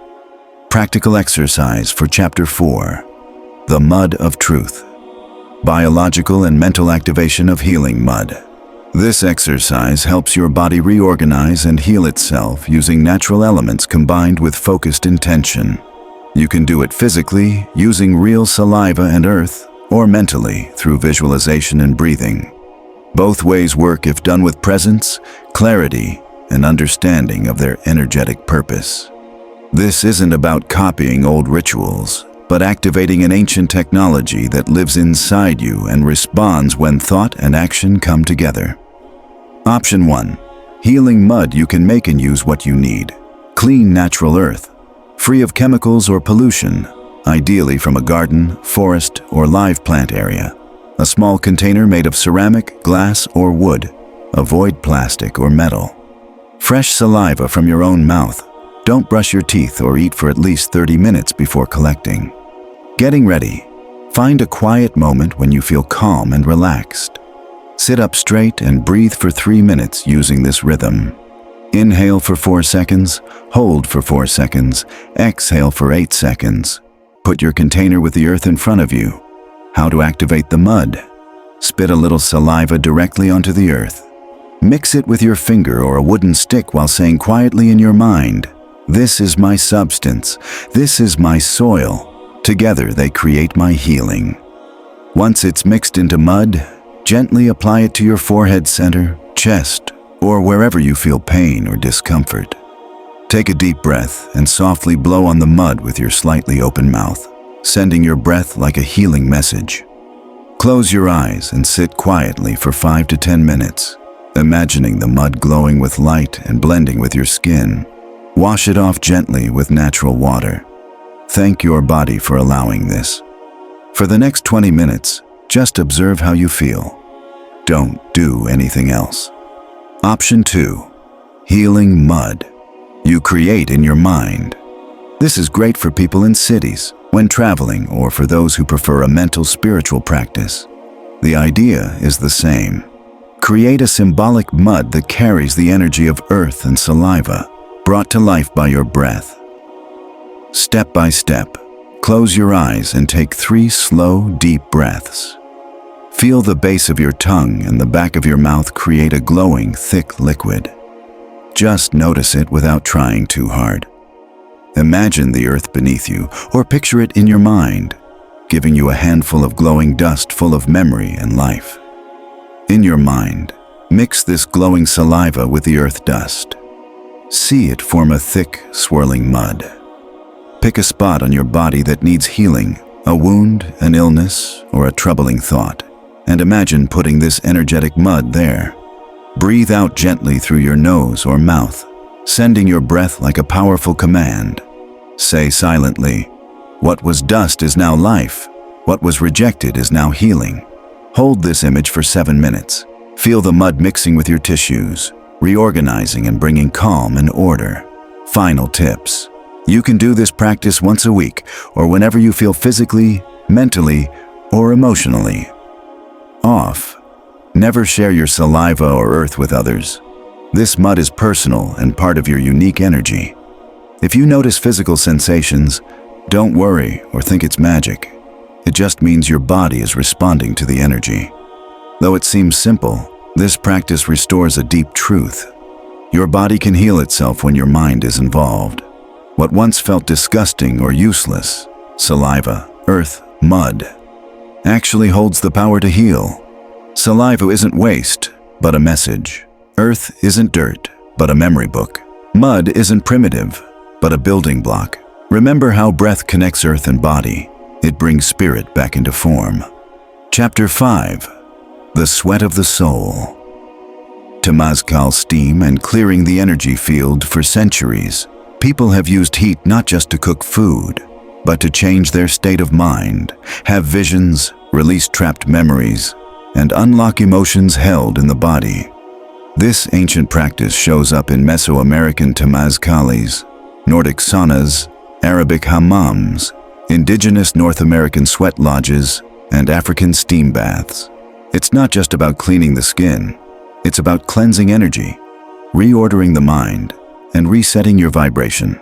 Speaker 1: Practical exercise for Chapter 4, the mud of truth. Biological and mental activation of healing mud. This exercise helps your body reorganize and heal itself using natural elements combined with focused intention. You can do it physically, using real saliva and earth, or mentally through visualization and breathing. Both ways work if done with presence, clarity, and understanding of their energetic purpose. This isn't about copying old rituals, but activating an ancient technology that lives inside you and responds when thought and action come together. Option 1. Healing mud. You can make and use what you need. Clean natural earth, free of chemicals or pollution, ideally from a garden, forest, or live plant area. A small container made of ceramic, glass, or wood. Avoid plastic or metal. Fresh saliva from your own mouth. Don't brush your teeth or eat for at least 30 minutes before collecting. Getting ready. Find a quiet moment when you feel calm and relaxed. Sit up straight and breathe for 3 minutes using this rhythm. Inhale for 4 seconds, hold for 4 seconds, exhale for 8 seconds. Put your container with the earth in front of you. How to activate the mud. Spit a little saliva directly onto the earth. Mix it with your finger or a wooden stick while saying quietly in your mind, "This is my substance. This is my soil. Together they create my healing." Once it's mixed into mud, gently apply it to your forehead center, chest, or wherever you feel pain or discomfort. Take a deep breath and softly blow on the mud with your slightly open mouth, sending your breath like a healing message. Close your eyes and sit quietly for 5 to 10 minutes, imagining the mud glowing with light and blending with your skin. Wash it off gently with natural water. Thank your body for allowing this. For the next 20 minutes, just observe how you feel. Don't do anything else. Option 2. Healing mud. You create in your mind. This is great for people in cities, when traveling, or for those who prefer a mental spiritual practice. The idea is the same. Create a symbolic mud that carries the energy of earth and saliva, brought to life by your breath. Step by step, close your eyes and take 3 slow, deep breaths. Feel the base of your tongue and the back of your mouth create a glowing, thick liquid. Just notice it without trying too hard. Imagine the earth beneath you, or picture it in your mind, giving you a handful of glowing dust full of memory and life. In your mind, Mix this glowing saliva with the earth dust. See it form a thick, swirling mud. Pick a spot on your body that needs healing, a wound, an illness, or a troubling thought, and imagine putting this energetic mud there. Breathe out gently through your nose or mouth, sending your breath like a powerful command. Say silently, "What was dust is now life. What was rejected is now healing." Hold this image for 7 minutes. Feel the mud mixing with your tissues, reorganizing and bringing calm and order. Final tips. You can do this practice once a week or whenever you feel physically, mentally, or emotionally off. Never share your saliva or earth with others. This mud is personal and part of your unique energy. If you notice physical sensations, don't worry or think it's magic. It just means your body is responding to the energy. Though it seems simple, this practice restores a deep truth. Your body can heal itself when your mind is involved. What once felt disgusting or useless, saliva, earth, mud, actually holds the power to heal. Saliva isn't waste, but a message. Earth isn't dirt, but a memory book. Mud isn't primitive, but a building block. Remember how breath connects earth and body. It brings spirit back into form. Chapter 5. The Sweat of the Soul. Temazcal steam and clearing the energy field for centuries. People have used heat not just to cook food, but to change their state of mind, have visions, release trapped memories, and unlock emotions held in the body. This ancient practice shows up in Mesoamerican temazcales, Nordic saunas, Arabic hammams, indigenous North American sweat lodges, and African steam baths. It's not just about cleaning the skin, it's about cleansing energy, reordering the mind, and resetting your vibration.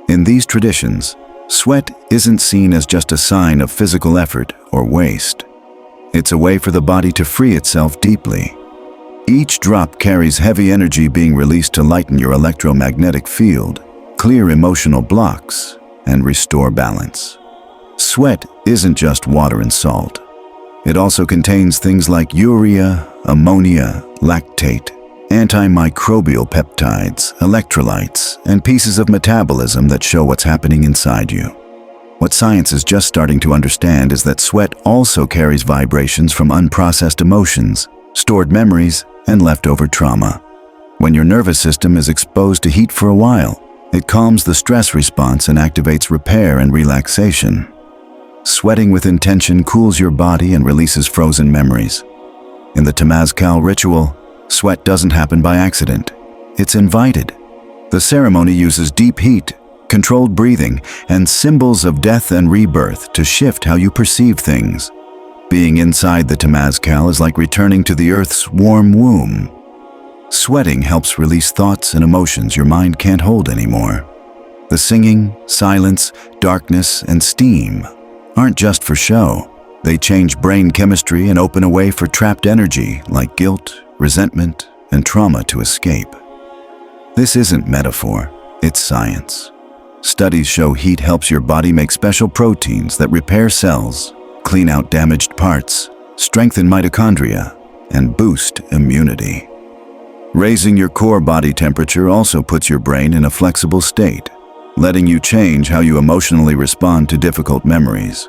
Speaker 1: In these traditions, sweat isn't seen as just a sign of physical effort or waste. It's a way for the body to free itself deeply. Each drop carries heavy energy being released to lighten your electromagnetic field, clear emotional blocks, and restore balance. Sweat isn't just water and salt. It also contains things like urea, ammonia, lactate, antimicrobial peptides, electrolytes, and pieces of metabolism that show what's happening inside you. What science is just starting to understand is that sweat also carries vibrations from unprocessed emotions, stored memories, and leftover trauma. When your nervous system is exposed to heat for a while, it calms the stress response and activates repair and relaxation. Sweating with intention cools your body and releases frozen memories. In the Temazcal ritual, sweat doesn't happen by accident. It's invited. The ceremony uses deep heat, controlled breathing, and symbols of death and rebirth to shift how you perceive things. Being inside the Temazcal is like returning to the earth's warm womb. Sweating helps release thoughts and emotions your mind can't hold anymore. The singing, silence, darkness, and steam aren't just for show. They change brain chemistry and open a way for trapped energy like guilt, resentment, and trauma to escape. This isn't metaphor, it's science. Studies show heat helps your body make special proteins that repair cells, clean out damaged parts, strengthen mitochondria, and boost immunity. Raising your core body temperature also puts your brain in a flexible state, letting you change how you emotionally respond to difficult memories.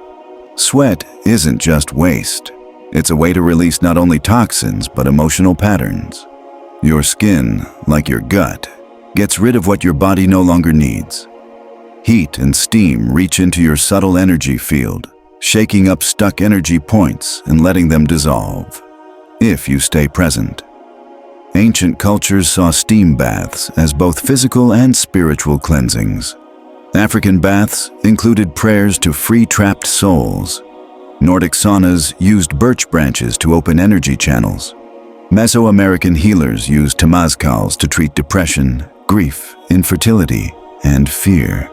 Speaker 1: Sweat isn't just waste. It's a way to release not only toxins, but emotional patterns. Your skin, like your gut, gets rid of what your body no longer needs. Heat and steam reach into your subtle energy field, shaking up stuck energy points and letting them dissolve, if you stay present. Ancient cultures saw steam baths as both physical and spiritual cleansings. African baths included prayers to free trapped souls. Nordic saunas used birch branches to open energy channels. Mesoamerican healers used temazcals to treat depression, grief, infertility, and fear.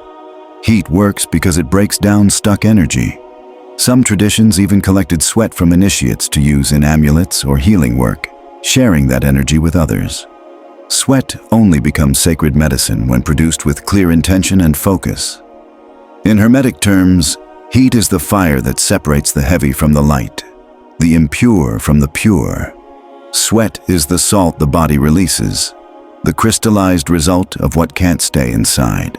Speaker 1: Heat works because it breaks down stuck energy. Some traditions even collected sweat from initiates to use in amulets or healing work, sharing that energy with others. Sweat only becomes sacred medicine when produced with clear intention and focus. In Hermetic terms, heat is the fire that separates the heavy from the light, the impure from the pure. Sweat is the salt the body releases, the crystallized result of what can't stay inside.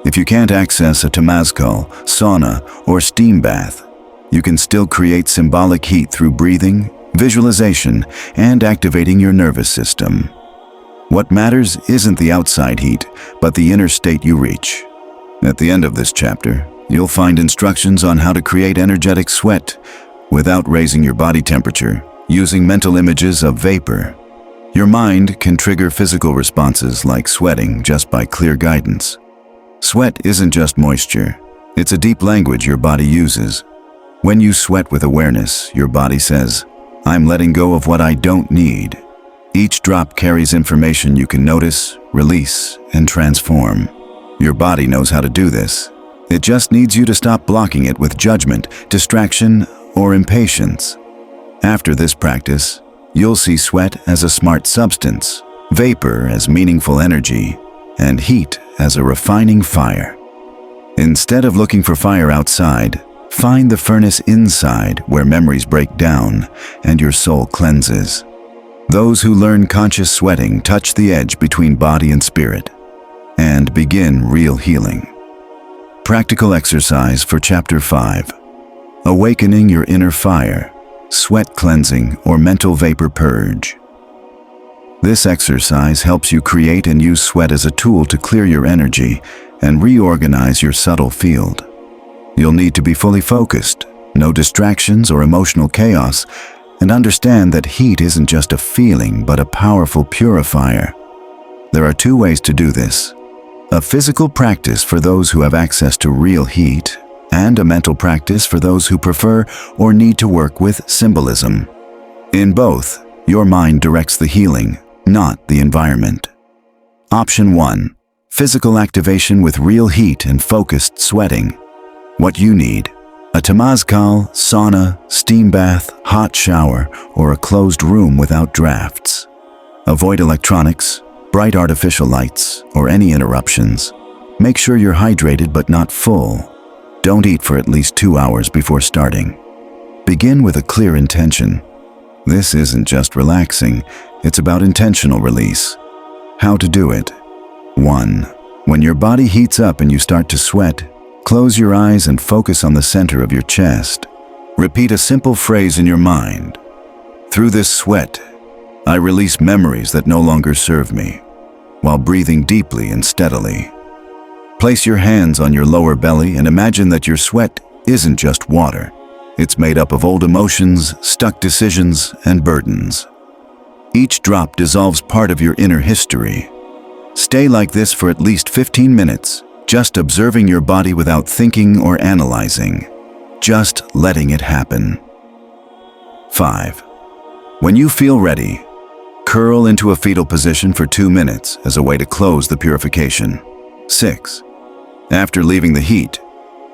Speaker 1: If you can't access a temazcal, sauna, or steam bath, you can still create symbolic heat through breathing, visualization, and activating your nervous system. What matters isn't the outside heat, but the inner state you reach. At the end of this chapter, you'll find instructions on how to create energetic sweat without raising your body temperature, using mental images of vapor. Your mind can trigger physical responses like sweating just by clear guidance. Sweat isn't just moisture. It's a deep language your body uses. When you sweat with awareness, your body says, "I'm letting go of what I don't need." Each drop carries information you can notice, release, and transform. Your body knows how to do this. It just needs you to stop blocking it with judgment, distraction, or impatience. After this practice, you'll see sweat as a smart substance, vapor as meaningful energy, and heat as a refining fire. Instead of looking for fire outside, find the furnace inside where memories break down and your soul cleanses. Those who learn conscious sweating touch the edge between body and spirit and begin real healing. Practical exercise for Chapter 5. Awakening your inner fire, sweat cleansing or mental vapor purge. This exercise helps you create and use sweat as a tool to clear your energy and reorganize your subtle field. You'll need to be fully focused, no distractions or emotional chaos, and understand that heat isn't just a feeling but a powerful purifier. There are two ways to do this: a physical practice for those who have access to real heat, and a mental practice for those who prefer or need to work with symbolism. In both, your mind directs the healing, not the environment. Option 1. Physical activation with real heat and focused sweating. What you need: a temazcal, sauna, steam bath, hot shower, or a closed room without drafts. Avoid electronics, bright artificial lights, or any interruptions. Make sure you're hydrated but not full. Don't eat for at least 2 hours before starting. Begin with a clear intention. This isn't just relaxing, it's about intentional release. How to do it? 1. When your body heats up and you start to sweat, close your eyes and focus on the center of your chest. Repeat a simple phrase in your mind. Through this sweat, I release memories that no longer serve me, while breathing deeply and steadily. Place your hands on your lower belly and imagine that your sweat isn't just water. It's made up of old emotions, stuck decisions, and burdens. Each drop dissolves part of your inner history. Stay like this for at least 15 minutes, just observing your body without thinking or analyzing, just letting it happen. 5. When you feel ready, curl into a fetal position for 2 minutes as a way to close the purification. 6. After leaving the heat,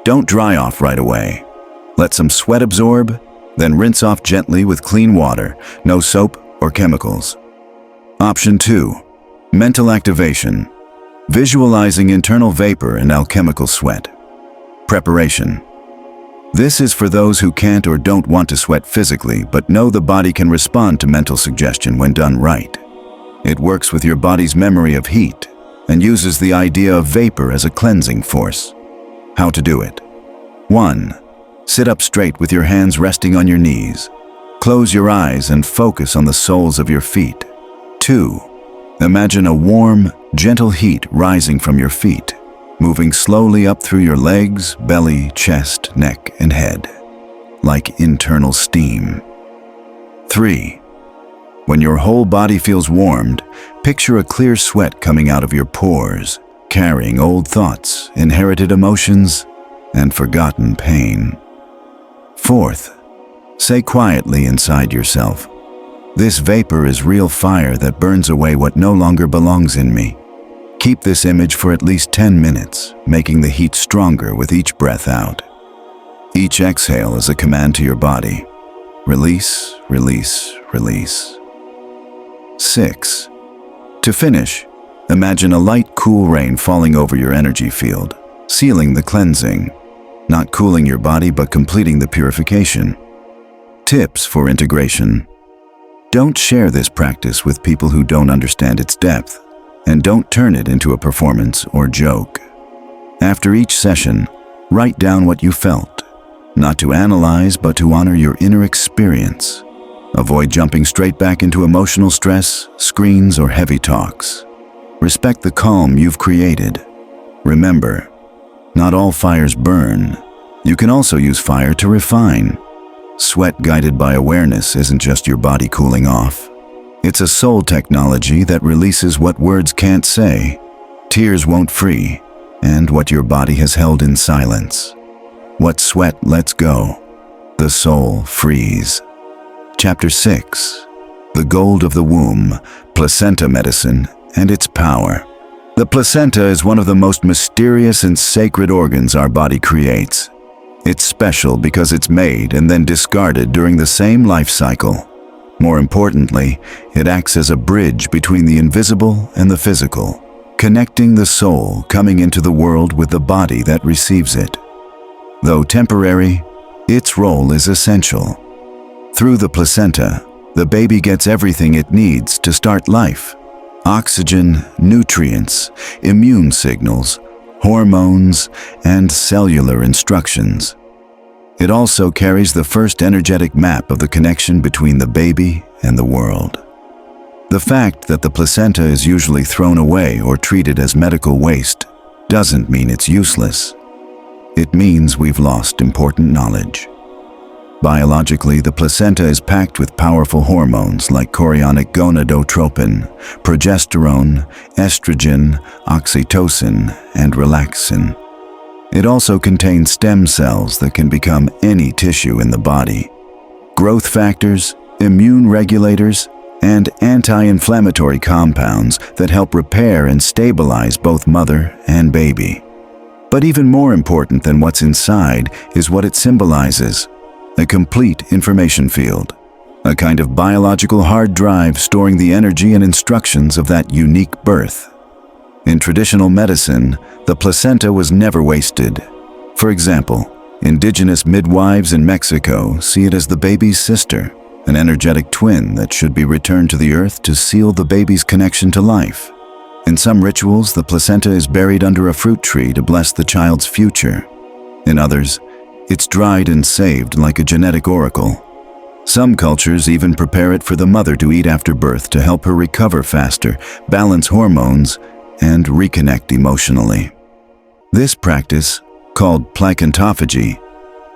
Speaker 1: don't dry off right away. Let some sweat absorb, then rinse off gently with clean water, no soap or chemicals. Option 2. Mental activation. Visualizing internal vapor and alchemical sweat. Preparation. This is for those who can't or don't want to sweat physically, but know the body can respond to mental suggestion when done right. It works with your body's memory of heat and uses the idea of vapor as a cleansing force. How to do it? 1. Sit up straight with your hands resting on your knees. Close your eyes and focus on the soles of your feet. 2. Imagine a warm, gentle heat rising from your feet, moving slowly up through your legs, belly, chest, neck, and head, like internal steam. 3. When your whole body feels warmed, picture a clear sweat coming out of your pores, carrying old thoughts, inherited emotions, and forgotten pain. 4th, say quietly inside yourself, "This vapor is real fire that burns away what no longer belongs in me." Keep this image for at least 10 minutes, making the heat stronger with each breath out. Each exhale is a command to your body. Release, release, release. 6. To finish, imagine a light, cool rain falling over your energy field, sealing the cleansing, not cooling your body but completing the purification. Tips for integration. Don't share this practice with people who don't understand its depth, and don't turn it into a performance or joke. After each session, write down what you felt, not to analyze but to honor your inner experience. Avoid jumping straight back into emotional stress, screens, or heavy talks. Respect the calm you've created. Remember, not all fires burn. You can also use fire to refine. Sweat guided by awareness isn't just your body cooling off. It's a soul technology that releases what words can't say, tears won't free, and what your body has held in silence. What sweat lets go, the soul frees. Chapter 6. The Gold of the Womb, Placenta Medicine, and its Power. The placenta is one of the most mysterious and sacred organs our body creates. It's special because it's made and then discarded during the same life cycle. More importantly, it acts as a bridge between the invisible and the physical, connecting the soul coming into the world with the body that receives it. Though temporary, its role is essential. Through the placenta, the baby gets everything it needs to start life: oxygen, nutrients, immune signals, hormones, and cellular instructions. It also carries the first energetic map of the connection between the baby and the world. The fact that the placenta is usually thrown away or treated as medical waste doesn't mean it's useless. It means we've lost important knowledge. Biologically, the placenta is packed with powerful hormones like chorionic gonadotropin, progesterone, estrogen, oxytocin, and relaxin. It also contains stem cells that can become any tissue in the body, growth factors, immune regulators, and anti-inflammatory compounds that help repair and stabilize both mother and baby. But even more important than what's inside is what it symbolizes: a complete information field, a kind of biological hard drive storing the energy and instructions of that unique birth. In traditional medicine, the placenta was never wasted. For example, indigenous midwives in Mexico see it as the baby's sister, an energetic twin that should be returned to the earth to seal the baby's connection to life. In some rituals, the placenta is buried under a fruit tree to bless the child's future. In others, it's dried and saved like a genetic oracle. Some cultures even prepare it for the mother to eat after birth to help her recover faster, balance hormones, and reconnect emotionally. This practice, called placentophagy,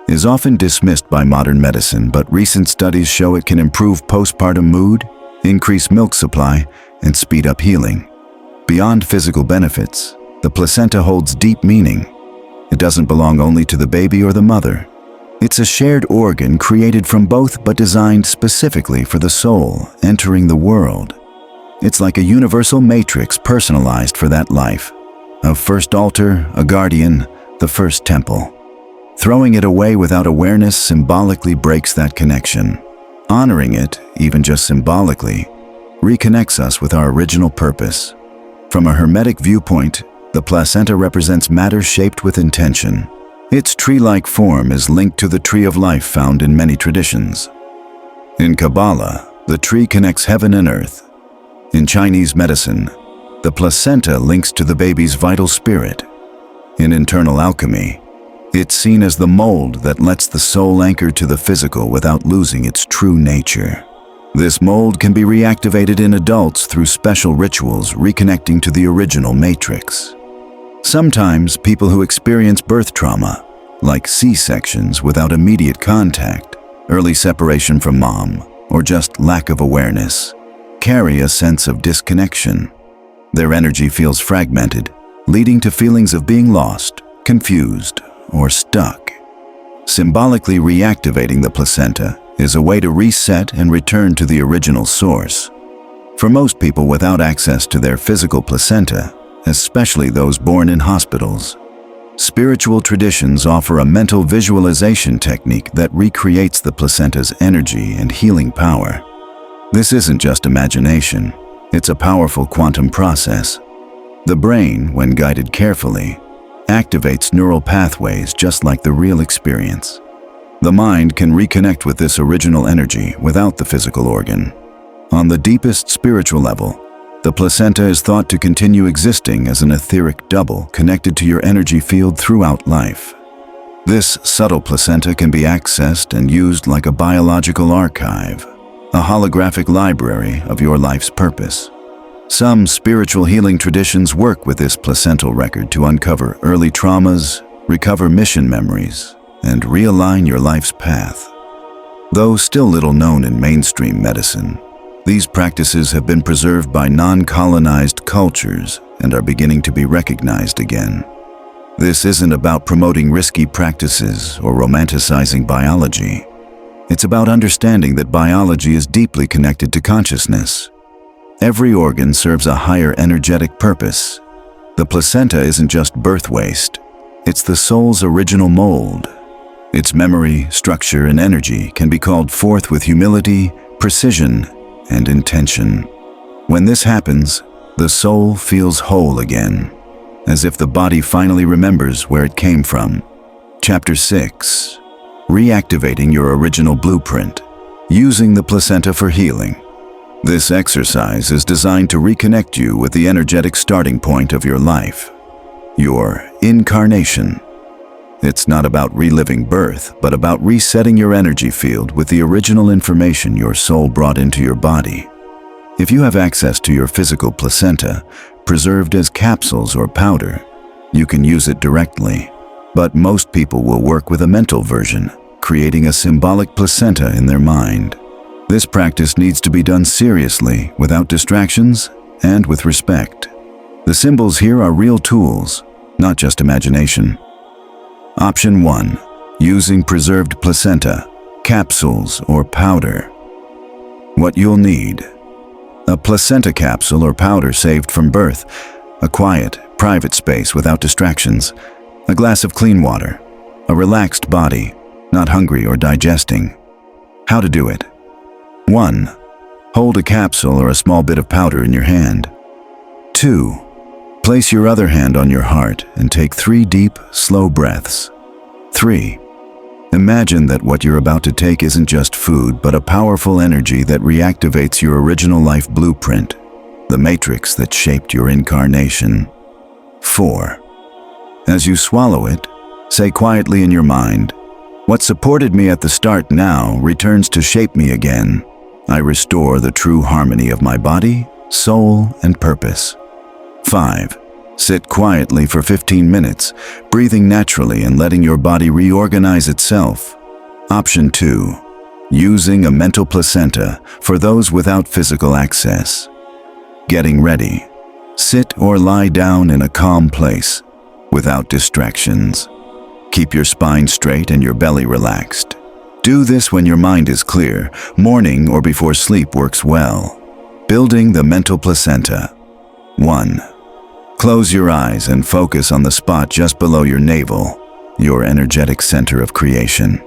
Speaker 1: is often dismissed by modern medicine, but recent studies show it can improve postpartum mood, increase milk supply, and speed up healing. Beyond physical benefits, the placenta holds deep meaning. It doesn't belong only to the baby or the mother. It's a shared organ created from both but designed specifically for the soul entering the world. It's like a universal matrix personalized for that life. A first altar, a guardian, the first temple. Throwing it away without awareness symbolically breaks that connection. Honoring it, even just symbolically, reconnects us with our original purpose. From a hermetic viewpoint, the placenta represents matter shaped with intention. Its tree-like form is linked to the tree of life found in many traditions. In Kabbalah, the tree connects heaven and earth. In Chinese medicine, the placenta links to the baby's vital spirit. In internal alchemy, it's seen as the mold that lets the soul anchor to the physical without losing its true nature. This mold can be reactivated in adults through special rituals reconnecting to the original matrix. Sometimes people who experience birth trauma, like C-sections without immediate contact, early separation from mom, or just lack of awareness, carry a sense of disconnection. Their energy feels fragmented, leading to feelings of being lost, confused, or stuck. Symbolically reactivating the placenta is a way to reset and return to the original source. For most people without access to their physical placenta, especially those born in hospitals, spiritual traditions offer a mental visualization technique that recreates the placenta's energy and healing power. This isn't just imagination, it's a powerful quantum process. The brain, when guided carefully, activates neural pathways just like the real experience. The mind can reconnect with this original energy without the physical organ. On the deepest spiritual level, the placenta is thought to continue existing as an etheric double connected to your energy field throughout life. This subtle placenta can be accessed and used like a biological archive, a holographic library of your life's purpose. Some spiritual healing traditions work with this placental record to uncover early traumas, recover mission memories, and realign your life's path. Though still little known in mainstream medicine, these practices have been preserved by non-colonized cultures and are beginning to be recognized again. This isn't about promoting risky practices or romanticizing biology. It's about understanding that biology is deeply connected to consciousness. Every organ serves a higher energetic purpose. The placenta isn't just birth waste. It's the soul's original mold. Its memory, structure, and energy can be called forth with humility, precision, and intention. When this happens, the soul feels whole again, as if the body finally remembers where it came from. Chapter 6. Reactivating your original blueprint, using the placenta for healing. This exercise is designed to reconnect you with the energetic starting point of your life, your incarnation. It's not about reliving birth, but about resetting your energy field with the original information your soul brought into your body. If you have access to your physical placenta, preserved as capsules or powder, you can use it directly. But most people will work with a mental version, creating a symbolic placenta in their mind. This practice needs to be done seriously, without distractions, and with respect. The symbols here are real tools, not just imagination. Option 1. Using preserved placenta, capsules, or powder. What you'll need: a placenta capsule or powder saved from birth, a quiet, private space without distractions, a glass of clean water, a relaxed body, not hungry or digesting. How to do it. 1. Hold a capsule or a small bit of powder in your hand. 2. Place your other hand on your heart and take 3 deep, slow breaths. 3. Imagine that what you're about to take isn't just food, but a powerful energy that reactivates your original life blueprint, the matrix that shaped your incarnation. 4. As you swallow it, say quietly in your mind, "What supported me at the start now returns to shape me again. I restore the true harmony of my body, soul, and purpose." 5. Sit quietly for 15 minutes, breathing naturally and letting your body reorganize itself. Option 2. Using a mental placenta for those without physical access. Getting ready. Sit or lie down in a calm place, without distractions. Keep your spine straight and your belly relaxed. Do this when your mind is clear. Morning or before sleep works well. Building the mental placenta. 1. Close your eyes and focus on the spot just below your navel, your energetic center of creation.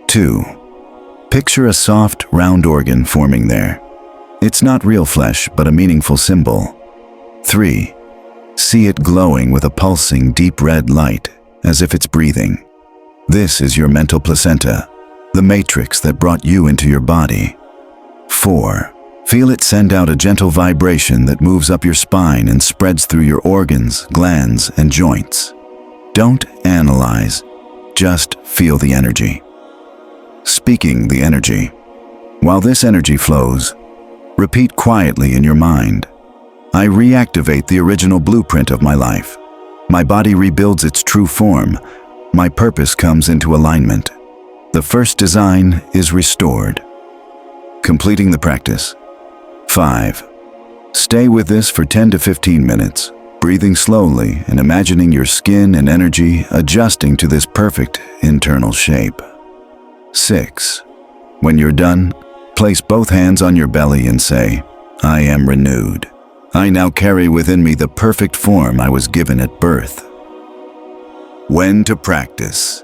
Speaker 1: 2. Picture a soft, round organ forming there. It's not real flesh, but a meaningful symbol. 3. See it glowing with a pulsing, deep red light, as if it's breathing. This is your mental placenta, the matrix that brought you into your body. 4. Feel it send out a gentle vibration that moves up your spine and spreads through your organs, glands, and joints. Don't analyze, just feel the energy. Speaking the energy. While this energy flows, repeat quietly in your mind, "I reactivate the original blueprint of my life. My body rebuilds its true form. My purpose comes into alignment. The first design is restored." Completing the practice. 5. Stay with this for 10 to 15 minutes, breathing slowly and imagining your skin and energy adjusting to this perfect internal shape. 6. When you're done, place both hands on your belly and say, "I am renewed. I now carry within me the perfect form I was given at birth." When to practice.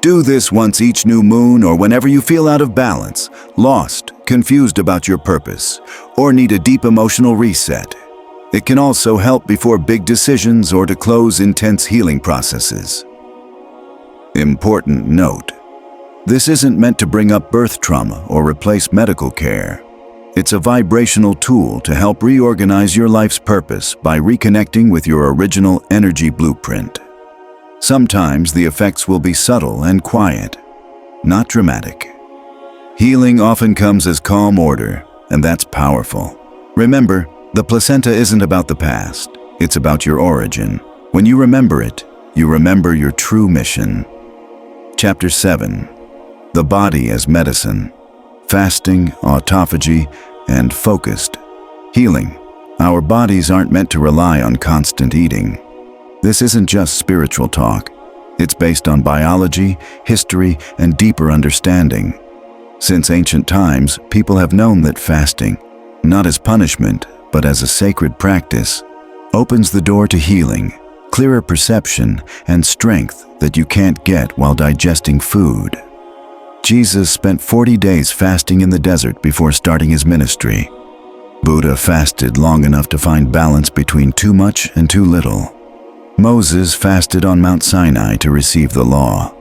Speaker 1: Do this once each new moon or whenever you feel out of balance, lost, confused about your purpose, or need a deep emotional reset. It can also help before big decisions or to close intense healing processes. Important note: this isn't meant to bring up birth trauma or replace medical care. It's a vibrational tool to help reorganize your life's purpose by reconnecting with your original energy blueprint. Sometimes the effects will be subtle and quiet, not dramatic. Healing often comes as calm order, and that's powerful. Remember, the placenta isn't about the past, it's about your origin. When you remember it, you remember your true mission. Chapter 7. The Body as Medicine. Fasting, autophagy, and focused healing. Our bodies aren't meant to rely on constant eating. This isn't just spiritual talk. It's based on biology, history, and deeper understanding. Since ancient times, people have known that fasting, not as punishment, but as a sacred practice, opens the door to healing, clearer perception, and strength that you can't get while digesting food. Jesus spent 40 days fasting in the desert before starting his ministry. Buddha fasted long enough to find balance between too much and too little. Moses fasted on Mount Sinai to receive the law.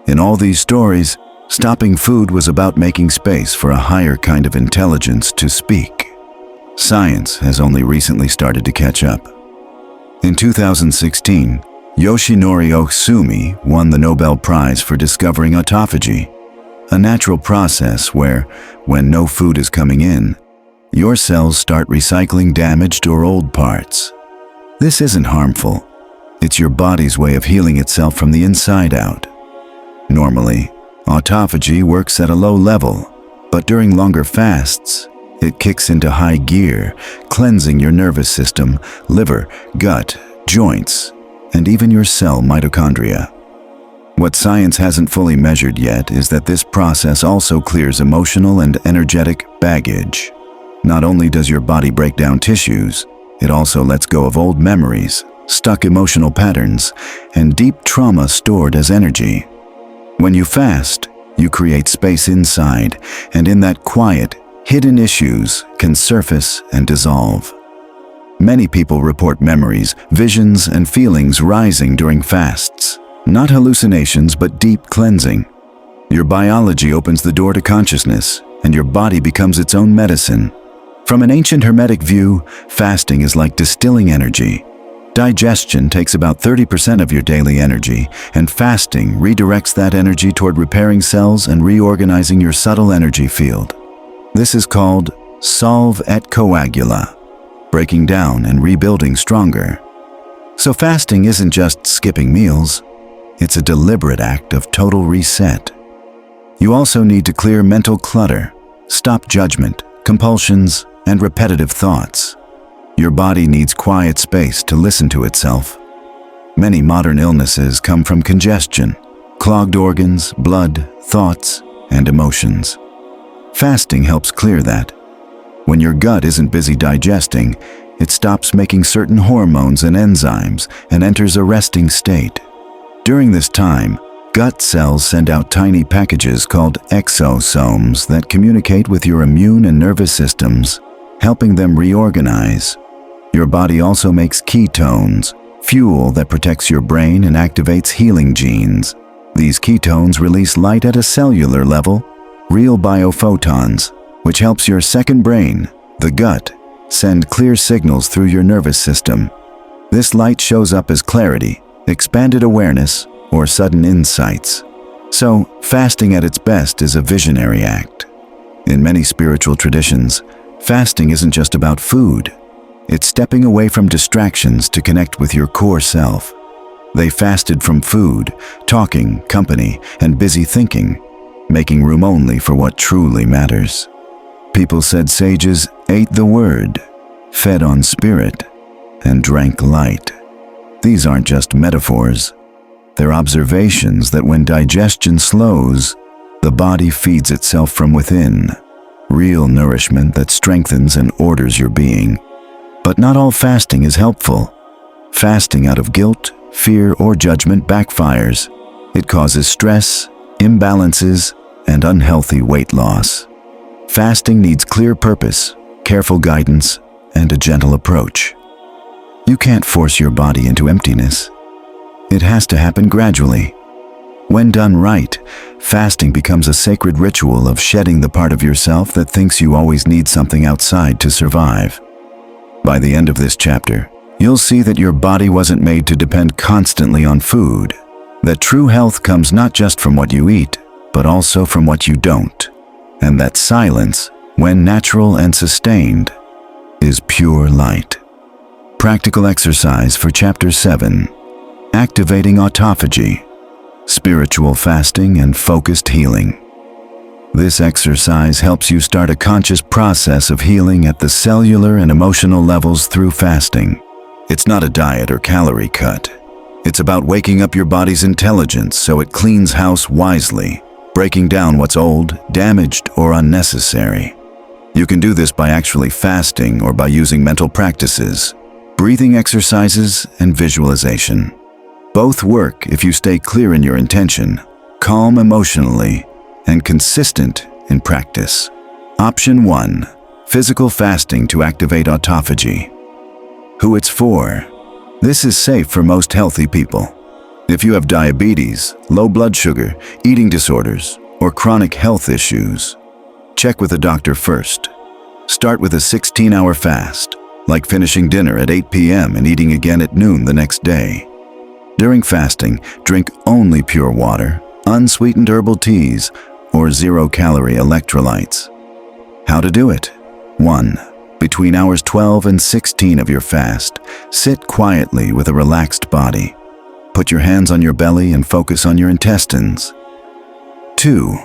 Speaker 1: In all these stories, stopping food was about making space for a higher kind of intelligence to speak. Science has only recently started to catch up. In 2016, Yoshinori Ohsumi won the Nobel Prize for discovering autophagy, a natural process where, when no food is coming in, your cells start recycling damaged or old parts. This isn't harmful. It's your body's way of healing itself from the inside out. Normally, autophagy works at a low level, but during longer fasts, it kicks into high gear, cleansing your nervous system, liver, gut, joints, and even your cell mitochondria. What science hasn't fully measured yet is that this process also clears emotional and energetic baggage. Not only does your body break down tissues, it also lets go of old memories, stuck emotional patterns, and deep trauma stored as energy. When you fast, you create space inside, and in that quiet, hidden issues can surface and dissolve. Many people report memories, visions, and feelings rising during fasts. Not hallucinations, but deep cleansing. Your biology opens the door to consciousness, and your body becomes its own medicine. From an ancient Hermetic view, fasting is like distilling energy. Digestion takes about 30% of your daily energy, and fasting redirects that energy toward repairing cells and reorganizing your subtle energy field. This is called solve et coagula, breaking down and rebuilding stronger. So fasting isn't just skipping meals. It's a deliberate act of total reset. You also need to clear mental clutter, stop judgment, compulsions, and repetitive thoughts. Your body needs quiet space to listen to itself. Many modern illnesses come from congestion, clogged organs, blood, thoughts, and emotions. Fasting helps clear that. When your gut isn't busy digesting, it stops making certain hormones and enzymes and enters a resting state. During this time, gut cells send out tiny packages called exosomes that communicate with your immune and nervous systems, helping them reorganize. Your body also makes ketones, fuel that protects your brain and activates healing genes. These ketones release light at a cellular level, real biophotons, which helps your second brain, the gut, send clear signals through your nervous system. This light shows up as clarity, expanded awareness, or sudden insights. So, fasting at its best is a visionary act. In many spiritual traditions, fasting isn't just about food. It's stepping away from distractions to connect with your core self. They fasted from food, talking, company, and busy thinking, making room only for what truly matters. People said sages ate the word, fed on spirit, and drank light. These aren't just metaphors. They're observations that when digestion slows, the body feeds itself from within, real nourishment that strengthens and orders your being. But not all fasting is helpful. Fasting out of guilt, fear, or judgment backfires. It causes stress, imbalances, and unhealthy weight loss. Fasting needs clear purpose, careful guidance, and a gentle approach. You can't force your body into emptiness. It has to happen gradually. When done right, fasting becomes a sacred ritual of shedding the part of yourself that thinks you always need something outside to survive. By the end of this chapter, you'll see that your body wasn't made to depend constantly on food, that true health comes not just from what you eat, but also from what you don't, and that silence, when natural and sustained, is pure light. Practical exercise for Chapter 7, Activating Autophagy, Spiritual Fasting and Focused Healing. This exercise helps you start a conscious process of healing at the cellular and emotional levels through fasting. It's not a diet or calorie cut. It's about waking up your body's intelligence so it cleans house wisely, breaking down what's old, damaged, or unnecessary. You can do this by actually fasting or by using mental practices, breathing exercises, and visualization. Both work if you stay clear in your intention, calm emotionally, and consistent in practice. Option 1. Physical fasting to activate autophagy. Who it's for. This is safe for most healthy people. If you have diabetes, low blood sugar, eating disorders, or chronic health issues, check with a doctor first. Start with a 16-hour fast, like finishing dinner at 8 p.m. and eating again at noon the next day. During fasting, drink only pure water, unsweetened herbal teas, or zero-calorie electrolytes. How to do it? 1. Between hours 12 and 16 of your fast, sit quietly with a relaxed body. Put your hands on your belly and focus on your intestines. 2.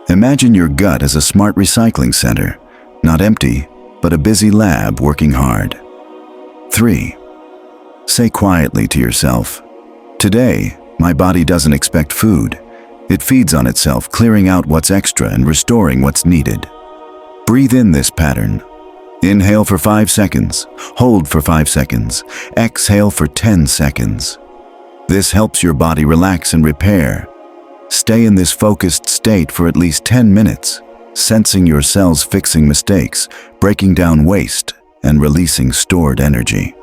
Speaker 1: Imagine your gut as a smart recycling center, not empty, but a busy lab working hard. 3. Say quietly to yourself, "Today, my body doesn't expect food. It feeds on itself, clearing out what's extra and restoring what's needed." Breathe in this pattern. Inhale for 5 seconds, hold for 5 seconds, exhale for 10 seconds. This helps your body relax and repair. Stay in this focused state for at least 10 minutes, sensing your cells fixing mistakes, breaking down waste, and releasing stored energy.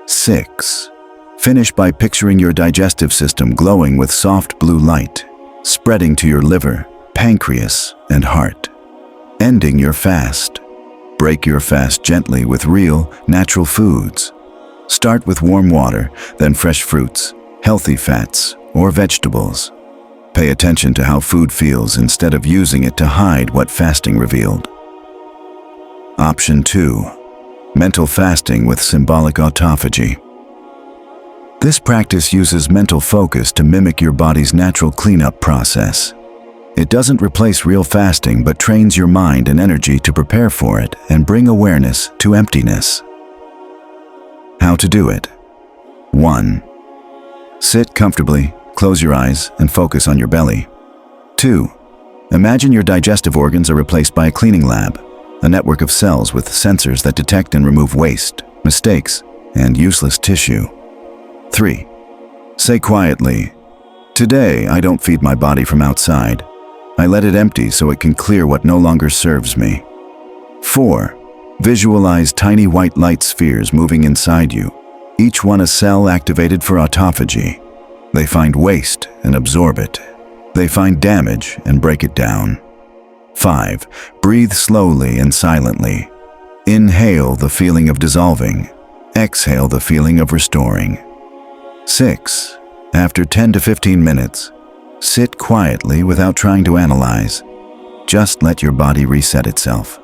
Speaker 1: 6. Finish by picturing your digestive system glowing with soft blue light, spreading to your liver, pancreas, and heart. Ending your fast. Break your fast gently with real, natural foods. Start with warm water, then fresh fruits, healthy fats, or vegetables. Pay attention to how food feels instead of using it to hide what fasting revealed. Option 2. Mental fasting with symbolic autophagy. This practice uses mental focus to mimic your body's natural cleanup process. It doesn't replace real fasting but trains your mind and energy to prepare for it and bring awareness to emptiness. How to do it? 1. Sit comfortably, close your eyes, and focus on your belly. 2. Imagine your digestive organs are replaced by a cleaning lab, a network of cells with sensors that detect and remove waste, mistakes, and useless tissue. 3. Say quietly, "Today I don't feed my body from outside. I let it empty so it can clear what no longer serves me." 4. Visualize tiny white light spheres moving inside you, each one a cell activated for autophagy. They find waste and absorb it. They find damage and break it down. 5. Breathe slowly and silently. Inhale the feeling of dissolving. Exhale the feeling of restoring. 6. After 10 to 15 minutes, sit quietly without trying to analyze. Just let your body reset itself.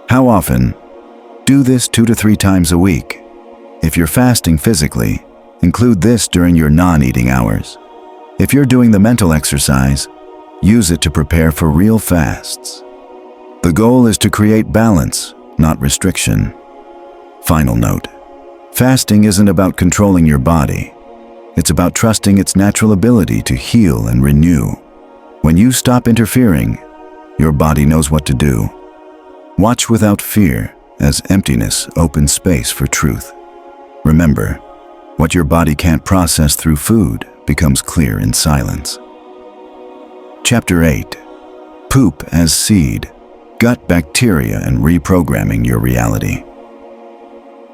Speaker 1: How often? Do this 2 to 3 times a week. If you're fasting physically, include this during your non-eating hours. If you're doing the mental exercise, use it to prepare for real fasts. The goal is to create balance, not restriction. Final note. Fasting isn't about controlling your body. It's about trusting its natural ability to heal and renew. When you stop interfering, your body knows what to do. Watch without fear as emptiness opens space for truth. Remember, what your body can't process through food becomes clear in silence. Chapter 8. Poop as Seed, Gut Bacteria and Reprogramming Your Reality.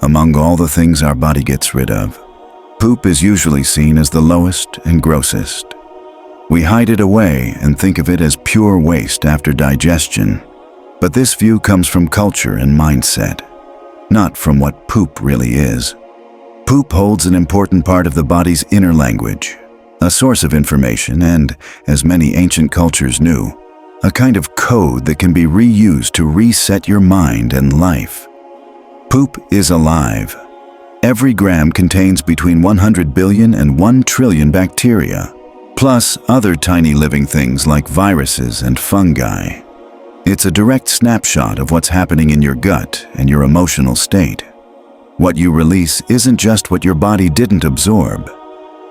Speaker 1: Among all the things our body gets rid of, poop is usually seen as the lowest and grossest. We hide it away and think of it as pure waste after digestion. But this view comes from culture and mindset, not from what poop really is. Poop holds an important part of the body's inner language, a source of information and, as many ancient cultures knew, a kind of code that can be reused to reset your mind and life. Poop is alive. Every gram contains between 100 billion and 1 trillion bacteria, plus other tiny living things like viruses and fungi. It's a direct snapshot of what's happening in your gut and your emotional state. What you release isn't just what your body didn't absorb.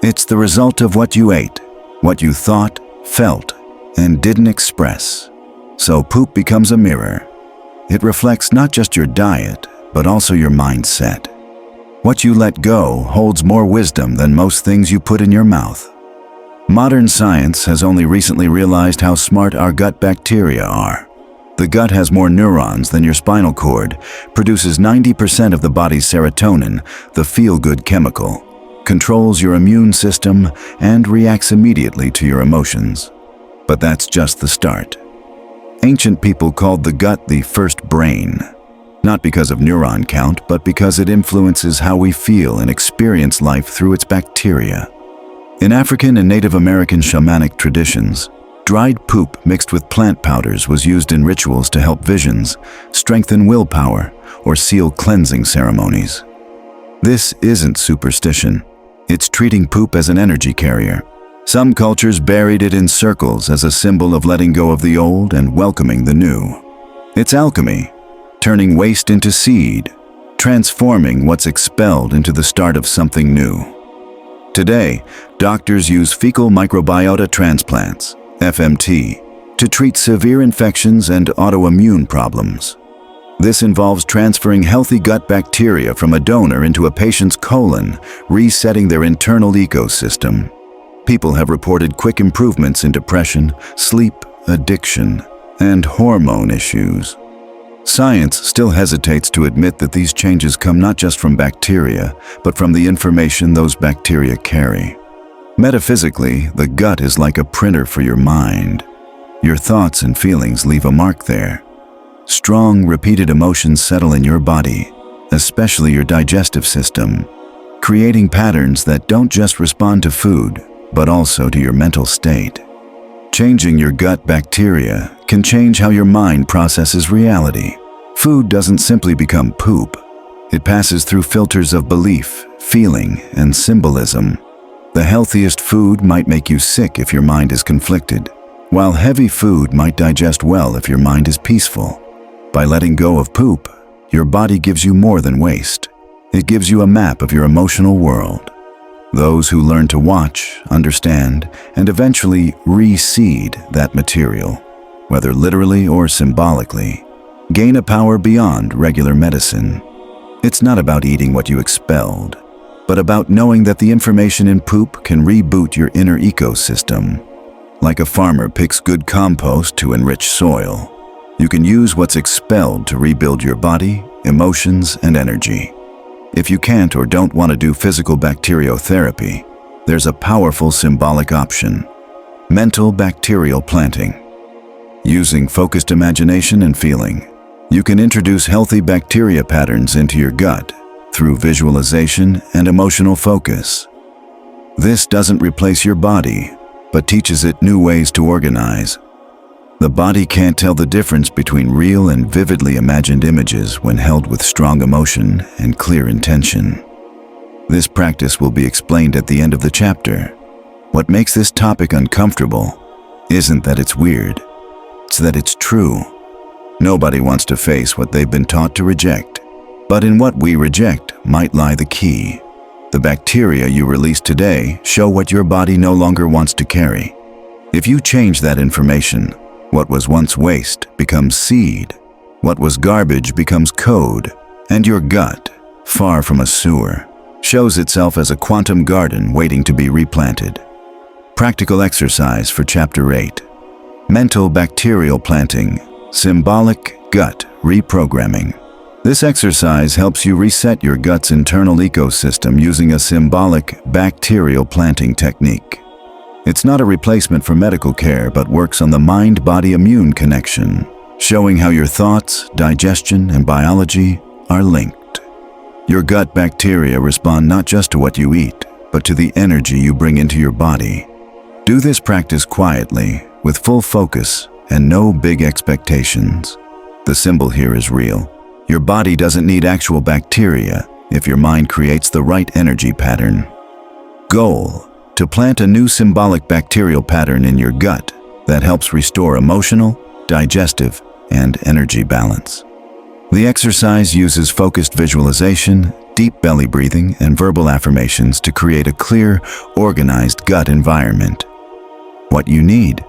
Speaker 1: It's the result of what you ate, what you thought, felt, and didn't express. So poop becomes a mirror. It reflects not just your diet, but also your mindset. What you let go holds more wisdom than most things you put in your mouth. Modern science has only recently realized how smart our gut bacteria are. The gut has more neurons than your spinal cord, produces 90% of the body's serotonin, the feel-good chemical, controls your immune system, and reacts immediately to your emotions. But that's just the start. Ancient people called the gut the first brain, not because of neuron count, but because it influences how we feel and experience life through its bacteria. In African and Native American shamanic traditions, dried poop mixed with plant powders was used in rituals to help visions, strengthen willpower, or seal cleansing ceremonies. This isn't superstition. It's treating poop as an energy carrier. Some cultures buried it in circles as a symbol of letting go of the old and welcoming the new. It's alchemy, turning waste into seed, transforming what's expelled into the start of something new. Today, doctors use fecal microbiota transplants, FMT, to treat severe infections and autoimmune problems. This involves transferring healthy gut bacteria from a donor into a patient's colon, resetting their internal ecosystem. People have reported quick improvements in depression, sleep, addiction, and hormone issues. Science still hesitates to admit that these changes come not just from bacteria, but from the information those bacteria carry. Metaphysically, the gut is like a printer for your mind. Your thoughts and feelings leave a mark there. Strong, repeated emotions settle in your body, especially your digestive system, creating patterns that don't just respond to food, but also to your mental state. Changing your gut bacteria can change how your mind processes reality. Food doesn't simply become poop. It passes through filters of belief, feeling, and symbolism. The healthiest food might make you sick if your mind is conflicted, while heavy food might digest well if your mind is peaceful. By letting go of poop, your body gives you more than waste. It gives you a map of your emotional world. Those who learn to watch, understand, and eventually reseed that material, whether literally or symbolically, gain a power beyond regular medicine. It's not about eating what you expelled, but about knowing that the information in poop can reboot your inner ecosystem. Like a farmer picks good compost to enrich soil, you can use what's expelled to rebuild your body, emotions, and energy. If you can't or don't want to do physical bacteriotherapy, there's a powerful symbolic option: mental bacterial planting. Using focused imagination and feeling, you can introduce healthy bacteria patterns into your gut through visualization and emotional focus. This doesn't replace your body, but teaches it new ways to organize. The body can't tell the difference between real and vividly imagined images when held with strong emotion and clear intention. This practice will be explained at the end of the chapter. What makes this topic uncomfortable isn't that it's weird, it's that it's true. Nobody wants to face what they've been taught to reject, but in what we reject might lie the key. The bacteria you release today show what your body no longer wants to carry. If you change that information, what was once waste becomes seed, what was garbage becomes code, and your gut, far from a sewer, shows itself as a quantum garden waiting to be replanted. Practical exercise for Chapter 8. Mental bacterial planting, symbolic gut reprogramming. This exercise helps you reset your gut's internal ecosystem using a symbolic bacterial planting technique. It's not a replacement for medical care, but works on the mind-body immune connection, showing how your thoughts, digestion, and biology are linked. Your gut bacteria respond not just to what you eat, but to the energy you bring into your body. Do this practice quietly, with full focus and no big expectations. The symbol here is real. Your body doesn't need actual bacteria if your mind creates the right energy pattern. Goal: to plant a new symbolic bacterial pattern in your gut that helps restore emotional, digestive, and energy balance. The exercise uses focused visualization, deep belly breathing, and verbal affirmations to create a clear, organized gut environment. What you need: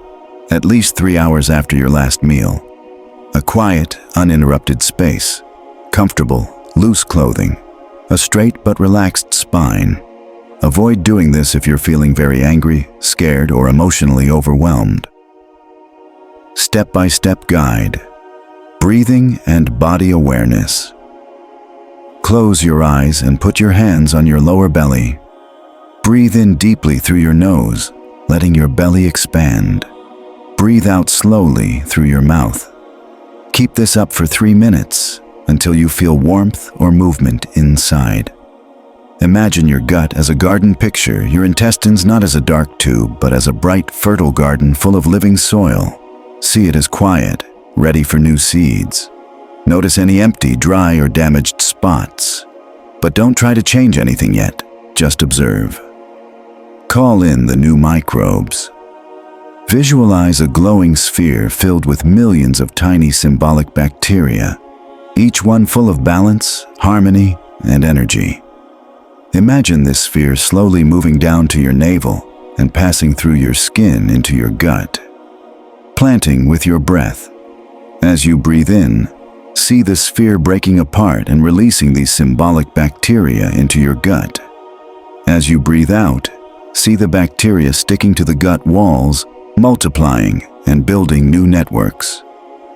Speaker 1: at least 3 hours after your last meal. A quiet, uninterrupted space. Comfortable, loose clothing. A straight but relaxed spine. Avoid doing this if you're feeling very angry, scared, or emotionally overwhelmed. Step-by-step guide. Breathing and body awareness. Close your eyes and put your hands on your lower belly. Breathe in deeply through your nose, letting your belly expand. Breathe out slowly through your mouth. Keep this up for 3 minutes until you feel warmth or movement inside. Imagine your gut as a garden picture, your intestines not as a dark tube, but as a bright, fertile garden full of living soil. See it as quiet, ready for new seeds. Notice any empty, dry, or damaged spots. But don't try to change anything yet, just observe. Call in the new microbes. Visualize a glowing sphere filled with millions of tiny symbolic bacteria, each one full of balance, harmony, and energy. Imagine this sphere slowly moving down to your navel and passing through your skin into your gut, planting with your breath. As you breathe in, see the sphere breaking apart and releasing these symbolic bacteria into your gut. As you breathe out, see the bacteria sticking to the gut walls, multiplying and building new networks.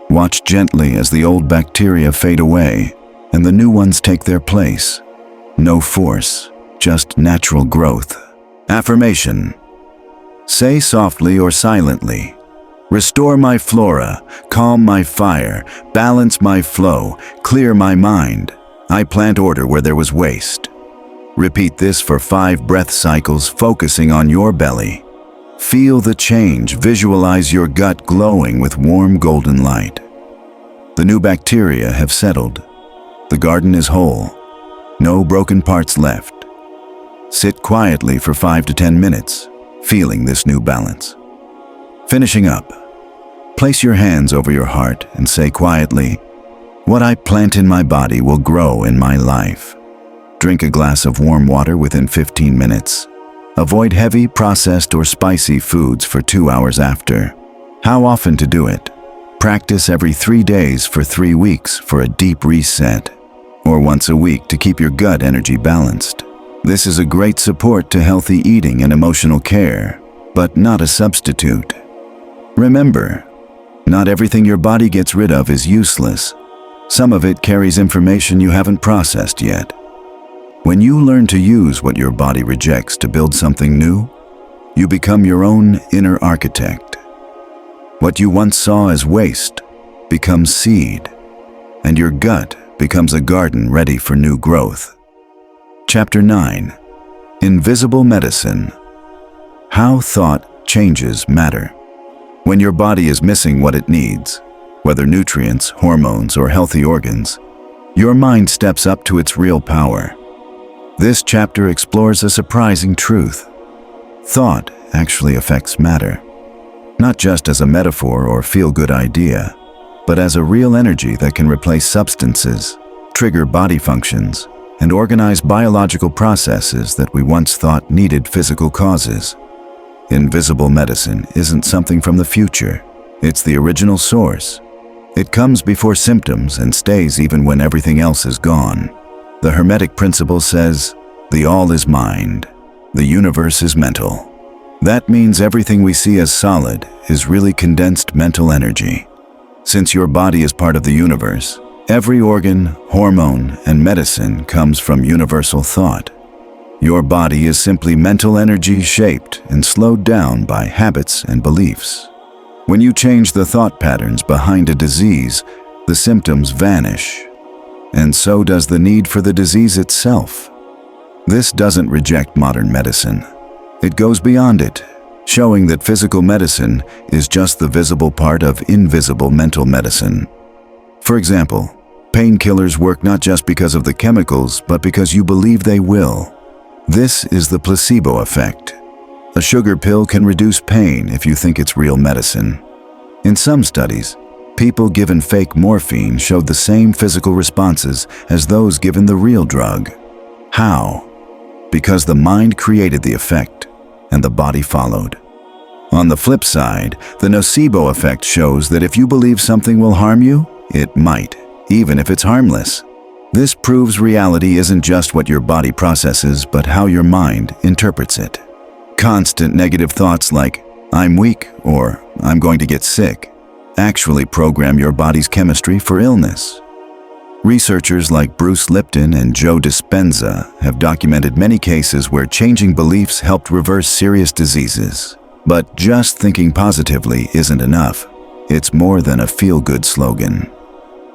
Speaker 1: Watch gently as the old bacteria fade away and the new ones take their place. No force, just natural growth. Affirmation. Say softly or silently, "Restore my flora, calm my fire, balance my flow, clear my mind. I plant order where there was waste." Repeat this for 5 breath cycles, focusing on your belly. Feel the change, visualize your gut glowing with warm golden light. The new bacteria have settled. The garden is whole. No broken parts left. Sit quietly for 5 to 10 minutes, feeling this new balance. Finishing up, place your hands over your heart and say quietly, "What I plant in my body will grow in my life." Drink a glass of warm water within 15 minutes. Avoid heavy, processed, or spicy foods for 2 hours after. How often to do it? Practice every 3 days for 3 weeks for a deep reset, or once a week to keep your gut energy balanced. This is a great support to healthy eating and emotional care, but not a substitute. Remember, not everything your body gets rid of is useless. Some of it carries information you haven't processed yet. When you learn to use what your body rejects to build something new, you become your own inner architect. What you once saw as waste becomes seed, and your gut becomes a garden ready for new growth. Chapter 9. Invisible Medicine. How thought changes matter. When your body is missing what it needs, whether nutrients, hormones, or healthy organs, your mind steps up to its real power. This chapter explores a surprising truth. Thought actually affects matter, not just as a metaphor or feel-good idea, but as a real energy that can replace substances, trigger body functions, and organize biological processes that we once thought needed physical causes. Invisible medicine isn't something from the future. It's the original source. It comes before symptoms and stays even when everything else is gone. The Hermetic principle says, "The all is mind, the universe is mental." That means everything we see as solid is really condensed mental energy. Since your body is part of the universe, every organ, hormone, and medicine comes from universal thought. Your body is simply mental energy shaped and slowed down by habits and beliefs. When you change the thought patterns behind a disease, the symptoms vanish, and so does the need for the disease itself. This doesn't reject modern medicine. It goes beyond it, showing that physical medicine is just the visible part of invisible mental medicine. For example, painkillers work not just because of the chemicals, but because you believe they will. This is the placebo effect. A sugar pill can reduce pain if you think it's real medicine. In some studies, people given fake morphine showed the same physical responses as those given the real drug. How? Because the mind created the effect, and the body followed. On the flip side, the nocebo effect shows that if you believe something will harm you, it might, even if it's harmless. This proves reality isn't just what your body processes, but how your mind interprets it. Constant negative thoughts like, "I'm weak," or "I'm going to get sick," actually program your body's chemistry for illness. Researchers like Bruce Lipton and Joe Dispenza have documented many cases where changing beliefs helped reverse serious diseases. But just thinking positively isn't enough. It's more than a feel-good slogan.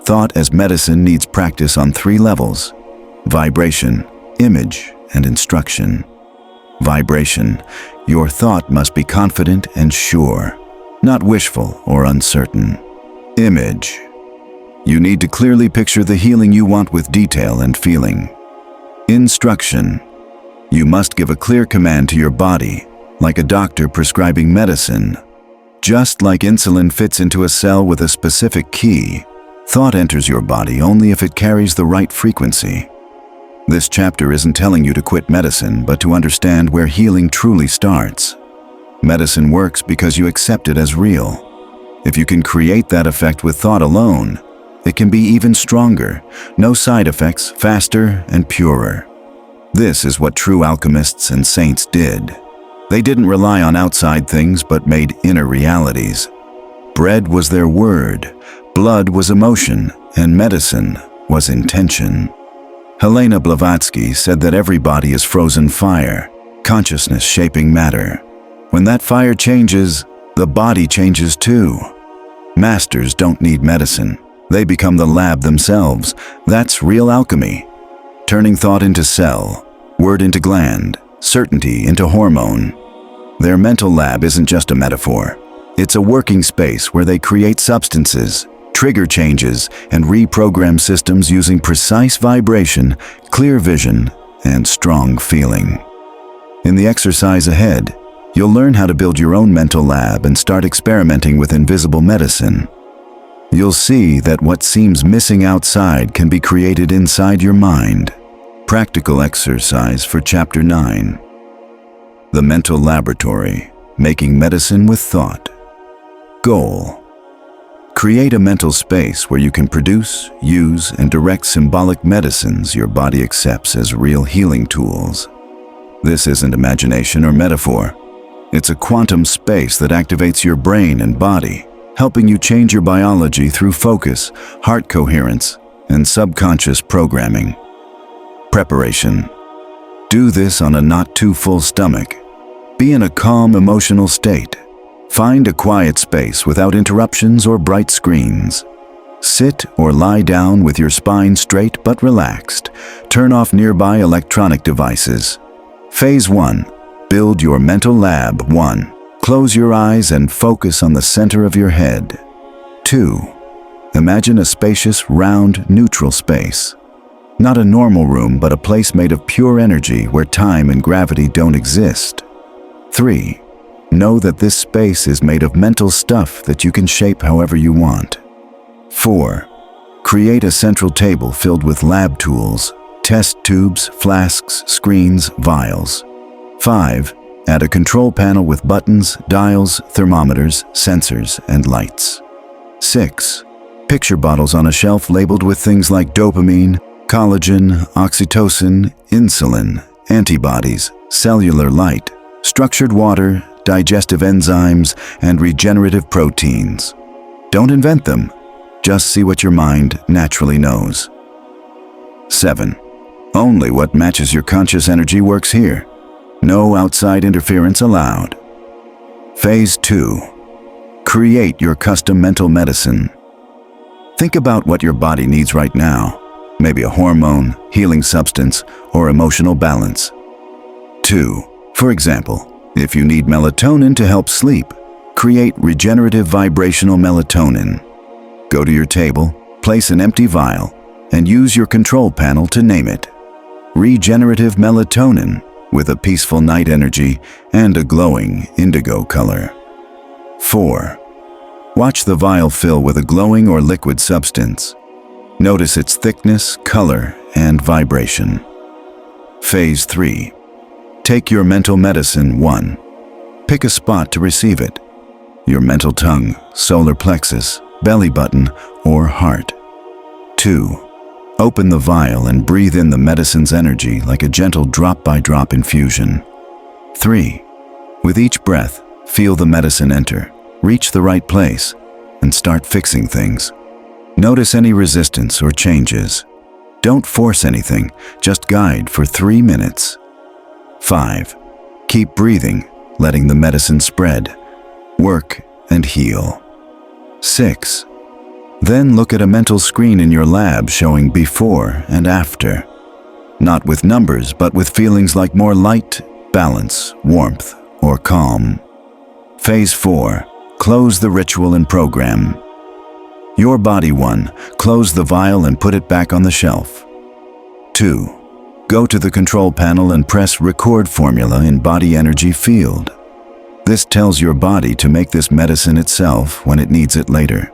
Speaker 1: Thought as medicine needs practice on 3 levels: vibration, image, and instruction. Vibration. Your thought must be confident and sure, not wishful or uncertain. Image. You need to clearly picture the healing you want with detail and feeling. Instruction. You must give a clear command to your body, like a doctor prescribing medicine. Just like insulin fits into a cell with a specific key, thought enters your body only if it carries the right frequency. This chapter isn't telling you to quit medicine, but to understand where healing truly starts. Medicine works because you accept it as real. If you can create that effect with thought alone, it can be even stronger, no side effects, faster and purer. This is what true alchemists and saints did. They didn't rely on outside things but made inner realities. Bread was their word, blood was emotion, and medicine was intention. Helena Blavatsky said that every body is frozen fire, consciousness shaping matter. When that fire changes, the body changes too. Masters don't need medicine. They become the lab themselves. That's real alchemy. Turning thought into cell, word into gland, certainty into hormone. Their mental lab isn't just a metaphor. It's a working space where they create substances, trigger changes, and reprogram systems using precise vibration, clear vision, and strong feeling. In the exercise ahead, you'll learn how to build your own mental lab and start experimenting with invisible medicine. You'll see that what seems missing outside can be created inside your mind. Practical exercise for Chapter 9. The Mental Laboratory, Making Medicine with Thought. Goal: create a mental space where you can produce, use, and direct symbolic medicines your body accepts as real healing tools. This isn't imagination or metaphor. It's a quantum space that activates your brain and body, helping you change your biology through focus, heart coherence, and subconscious programming. Preparation. Do this on a not too full stomach. Be in a calm emotional state. Find a quiet space without interruptions or bright screens. Sit or lie down with your spine straight but relaxed. Turn off nearby electronic devices. Phase 1. Build your mental lab. 1. Close your eyes and focus on the center of your head. 2. Imagine a spacious, round, neutral space. Not a normal room, but a place made of pure energy where time and gravity don't exist. 3. Know that this space is made of mental stuff that you can shape however you want. 4. Create a central table filled with lab tools, test tubes, flasks, screens, vials. 5. Add a control panel with buttons, dials, thermometers, sensors, and lights. 6. Picture bottles on a shelf labeled with things like dopamine, collagen, oxytocin, insulin, antibodies, cellular light, structured water, digestive enzymes, and regenerative proteins. Don't invent them. Just see what your mind naturally knows. 7. Only what matches your conscious energy works here. No outside interference allowed. Phase 2. Create your custom mental medicine. Think about what your body needs right now. Maybe a hormone, healing substance, or emotional balance. 2. For example, if you need melatonin to help sleep, create regenerative vibrational melatonin. Go to your table, place an empty vial, and use your control panel to name it. Regenerative melatonin, with a peaceful night energy and a glowing indigo color. 4. Watch the vial fill with a glowing or liquid substance. Notice its thickness, color, and vibration. Phase 3. Take your mental medicine 1. Pick a spot to receive it. Your mental tongue, solar plexus, belly button, or heart. 2. Open the vial and breathe in the medicine's energy like a gentle drop-by-drop infusion. 3. With each breath, feel the medicine enter, reach the right place, and start fixing things. Notice any resistance or changes. Don't force anything, just guide for 3 minutes. 5. Keep breathing, letting the medicine spread, work, and heal. 6. Then look at a mental screen in your lab showing before and after. Not with numbers, but with feelings like more light, balance, warmth, or calm. Phase 4. Close the ritual and program. Your body 1. Close the vial and put it back on the shelf. 2. Go to the control panel and press Record Formula in Body Energy Field. This tells your body to make this medicine itself when it needs it later.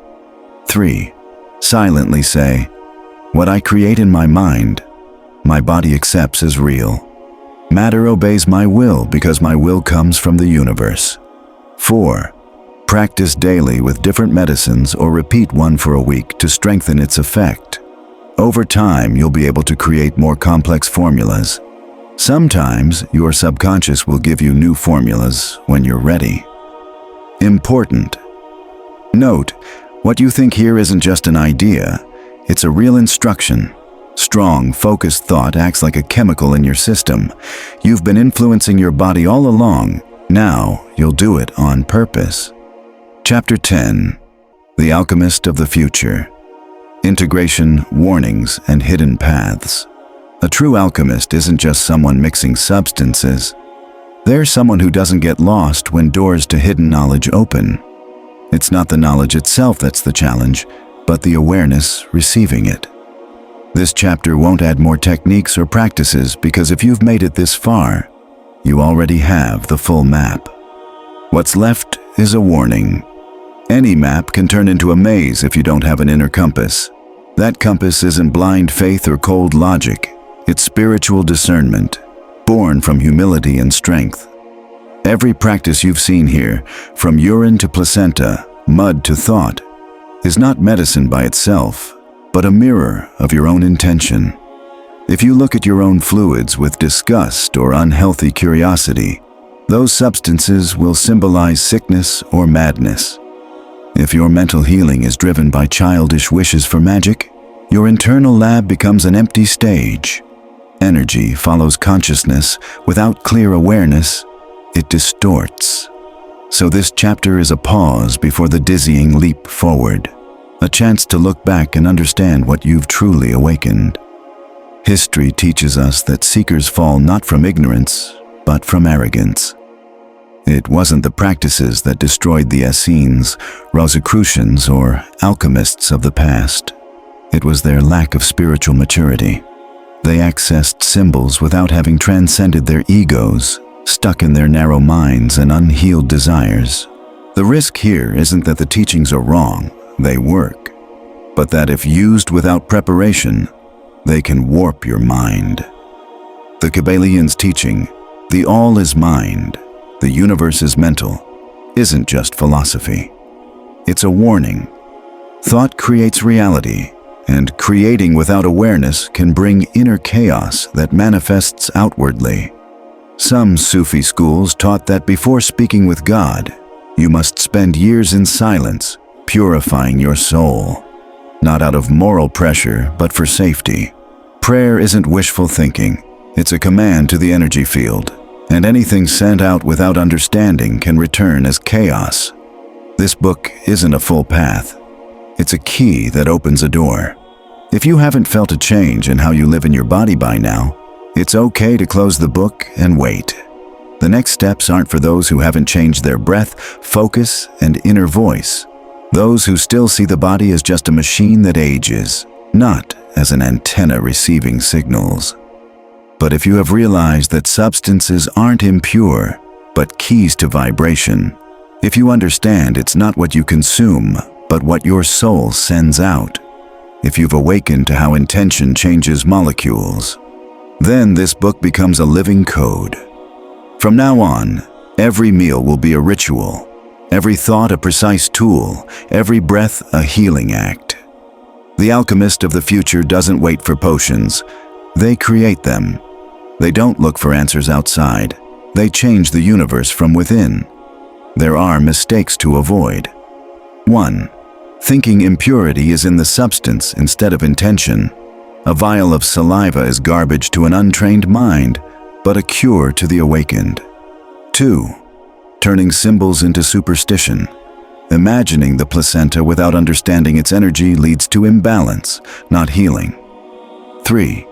Speaker 1: 3. Silently say, "What I create in my mind, my body accepts as real. Matter obeys my will because my will comes from the universe." 4. Practice daily with different medicines or repeat one for a week to strengthen its effect. Over time, you'll be able to create more complex formulas. Sometimes, your subconscious will give you new formulas when you're ready. Important. Note, what you think here isn't just an idea, it's a real instruction. Strong, focused thought acts like a chemical in your system. You've been influencing your body all along. Now, you'll do it on purpose. Chapter 10. The Alchemist of the Future. Integration, warnings, and hidden paths. A true alchemist isn't just someone mixing substances. They're someone who doesn't get lost when doors to hidden knowledge open. It's not the knowledge itself that's the challenge, but the awareness receiving it. This chapter won't add more techniques or practices because if you've made it this far, you already have the full map. What's left is a warning. Any map can turn into a maze if you don't have an inner compass. That compass isn't blind faith or cold logic. It's spiritual discernment, born from humility and strength. Every practice you've seen here, from urine to placenta, mud to thought, is not medicine by itself, but a mirror of your own intention. If you look at your own fluids with disgust or unhealthy curiosity, those substances will symbolize sickness or madness. If your mental healing is driven by childish wishes for magic, your internal lab becomes an empty stage. Energy follows consciousness. Without clear awareness, it distorts. So this chapter is a pause before the dizzying leap forward, a chance to look back and understand what you've truly awakened. History teaches us that seekers fall not from ignorance, but from arrogance. It wasn't the practices that destroyed the Essenes, Rosicrucians, or alchemists of the past. It was their lack of spiritual maturity. They accessed symbols without having transcended their egos, stuck in their narrow minds and unhealed desires. The risk here isn't that the teachings are wrong, they work, but that if used without preparation, they can warp your mind. The Kabbalions' teaching, the all is mind, the universe is mental, isn't just philosophy. It's a warning. Thought creates reality, and creating without awareness can bring inner chaos that manifests outwardly. Some Sufi schools taught that before speaking with God, you must spend years in silence, purifying your soul, not out of moral pressure, but for safety. Prayer isn't wishful thinking. It's a command to the energy field, and anything sent out without understanding can return as chaos. This book isn't a full path. It's a key that opens a door. If you haven't felt a change in how you live in your body by now, it's okay to close the book and wait. The next steps aren't for those who haven't changed their breath, focus, and inner voice. Those who still see the body as just a machine that ages, not as an antenna receiving signals. But if you have realized that substances aren't impure, but keys to vibration, if you understand it's not what you consume, but what your soul sends out, if you've awakened to how intention changes molecules, then this book becomes a living code. From now on, every meal will be a ritual, every thought a precise tool, every breath a healing act. The alchemist of the future doesn't wait for potions, they create them. They don't look for answers outside, they change the universe from within. There are mistakes to avoid. 1. Thinking impurity is in the substance instead of intention. A vial of saliva is garbage to an untrained mind, but a cure to the awakened. 2. Turning symbols into superstition. Imagining the placenta without understanding its energy leads to imbalance, not healing. 3.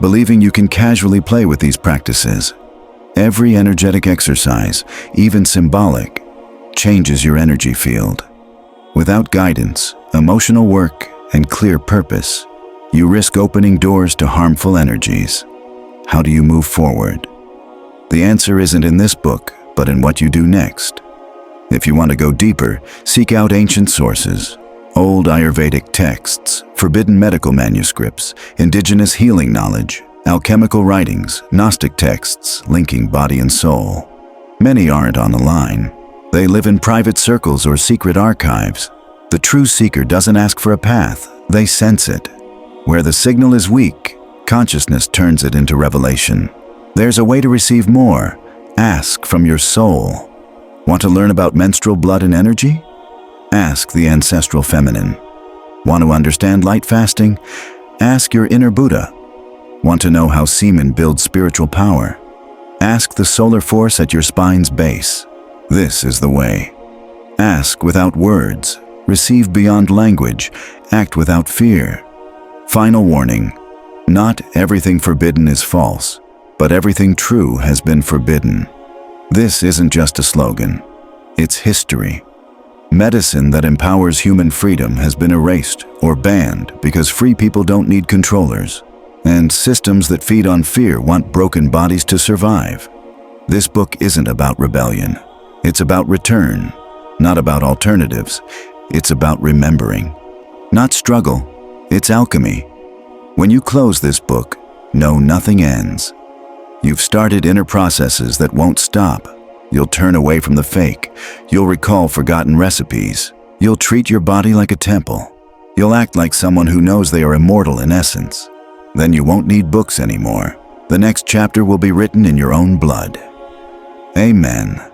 Speaker 1: Believing you can casually play with these practices. Every energetic exercise, even symbolic, changes your energy field. Without guidance, emotional work, and clear purpose, you risk opening doors to harmful energies. How do you move forward? The answer isn't in this book, but in what you do next. If you want to go deeper, seek out ancient sources, old Ayurvedic texts, forbidden medical manuscripts, indigenous healing knowledge, alchemical writings, Gnostic texts linking body and soul. Many aren't on the line. They live in private circles or secret archives. The true seeker doesn't ask for a path, they sense it. Where the signal is weak, consciousness turns it into revelation. There's a way to receive more. Ask from your soul. Want to learn about menstrual blood and energy? Ask the ancestral feminine. Want to understand light fasting? Ask your inner Buddha. Want to know how semen builds spiritual power? Ask the solar force at your spine's base. This is the way. Ask without words. Receive beyond language. Act without fear. Final warning. Not everything forbidden is false, but everything true has been forbidden. This isn't just a slogan. It's history. Medicine that empowers human freedom has been erased or banned because free people don't need controllers, and systems that feed on fear want broken bodies to survive. This book isn't about rebellion. It's about return, not about alternatives. It's about remembering. Not struggle, it's alchemy. When you close this book, know nothing ends. You've started inner processes that won't stop. You'll turn away from the fake. You'll recall forgotten recipes. You'll treat your body like a temple. You'll act like someone who knows they are immortal in essence. Then you won't need books anymore. The next chapter will be written in your own blood. Amen.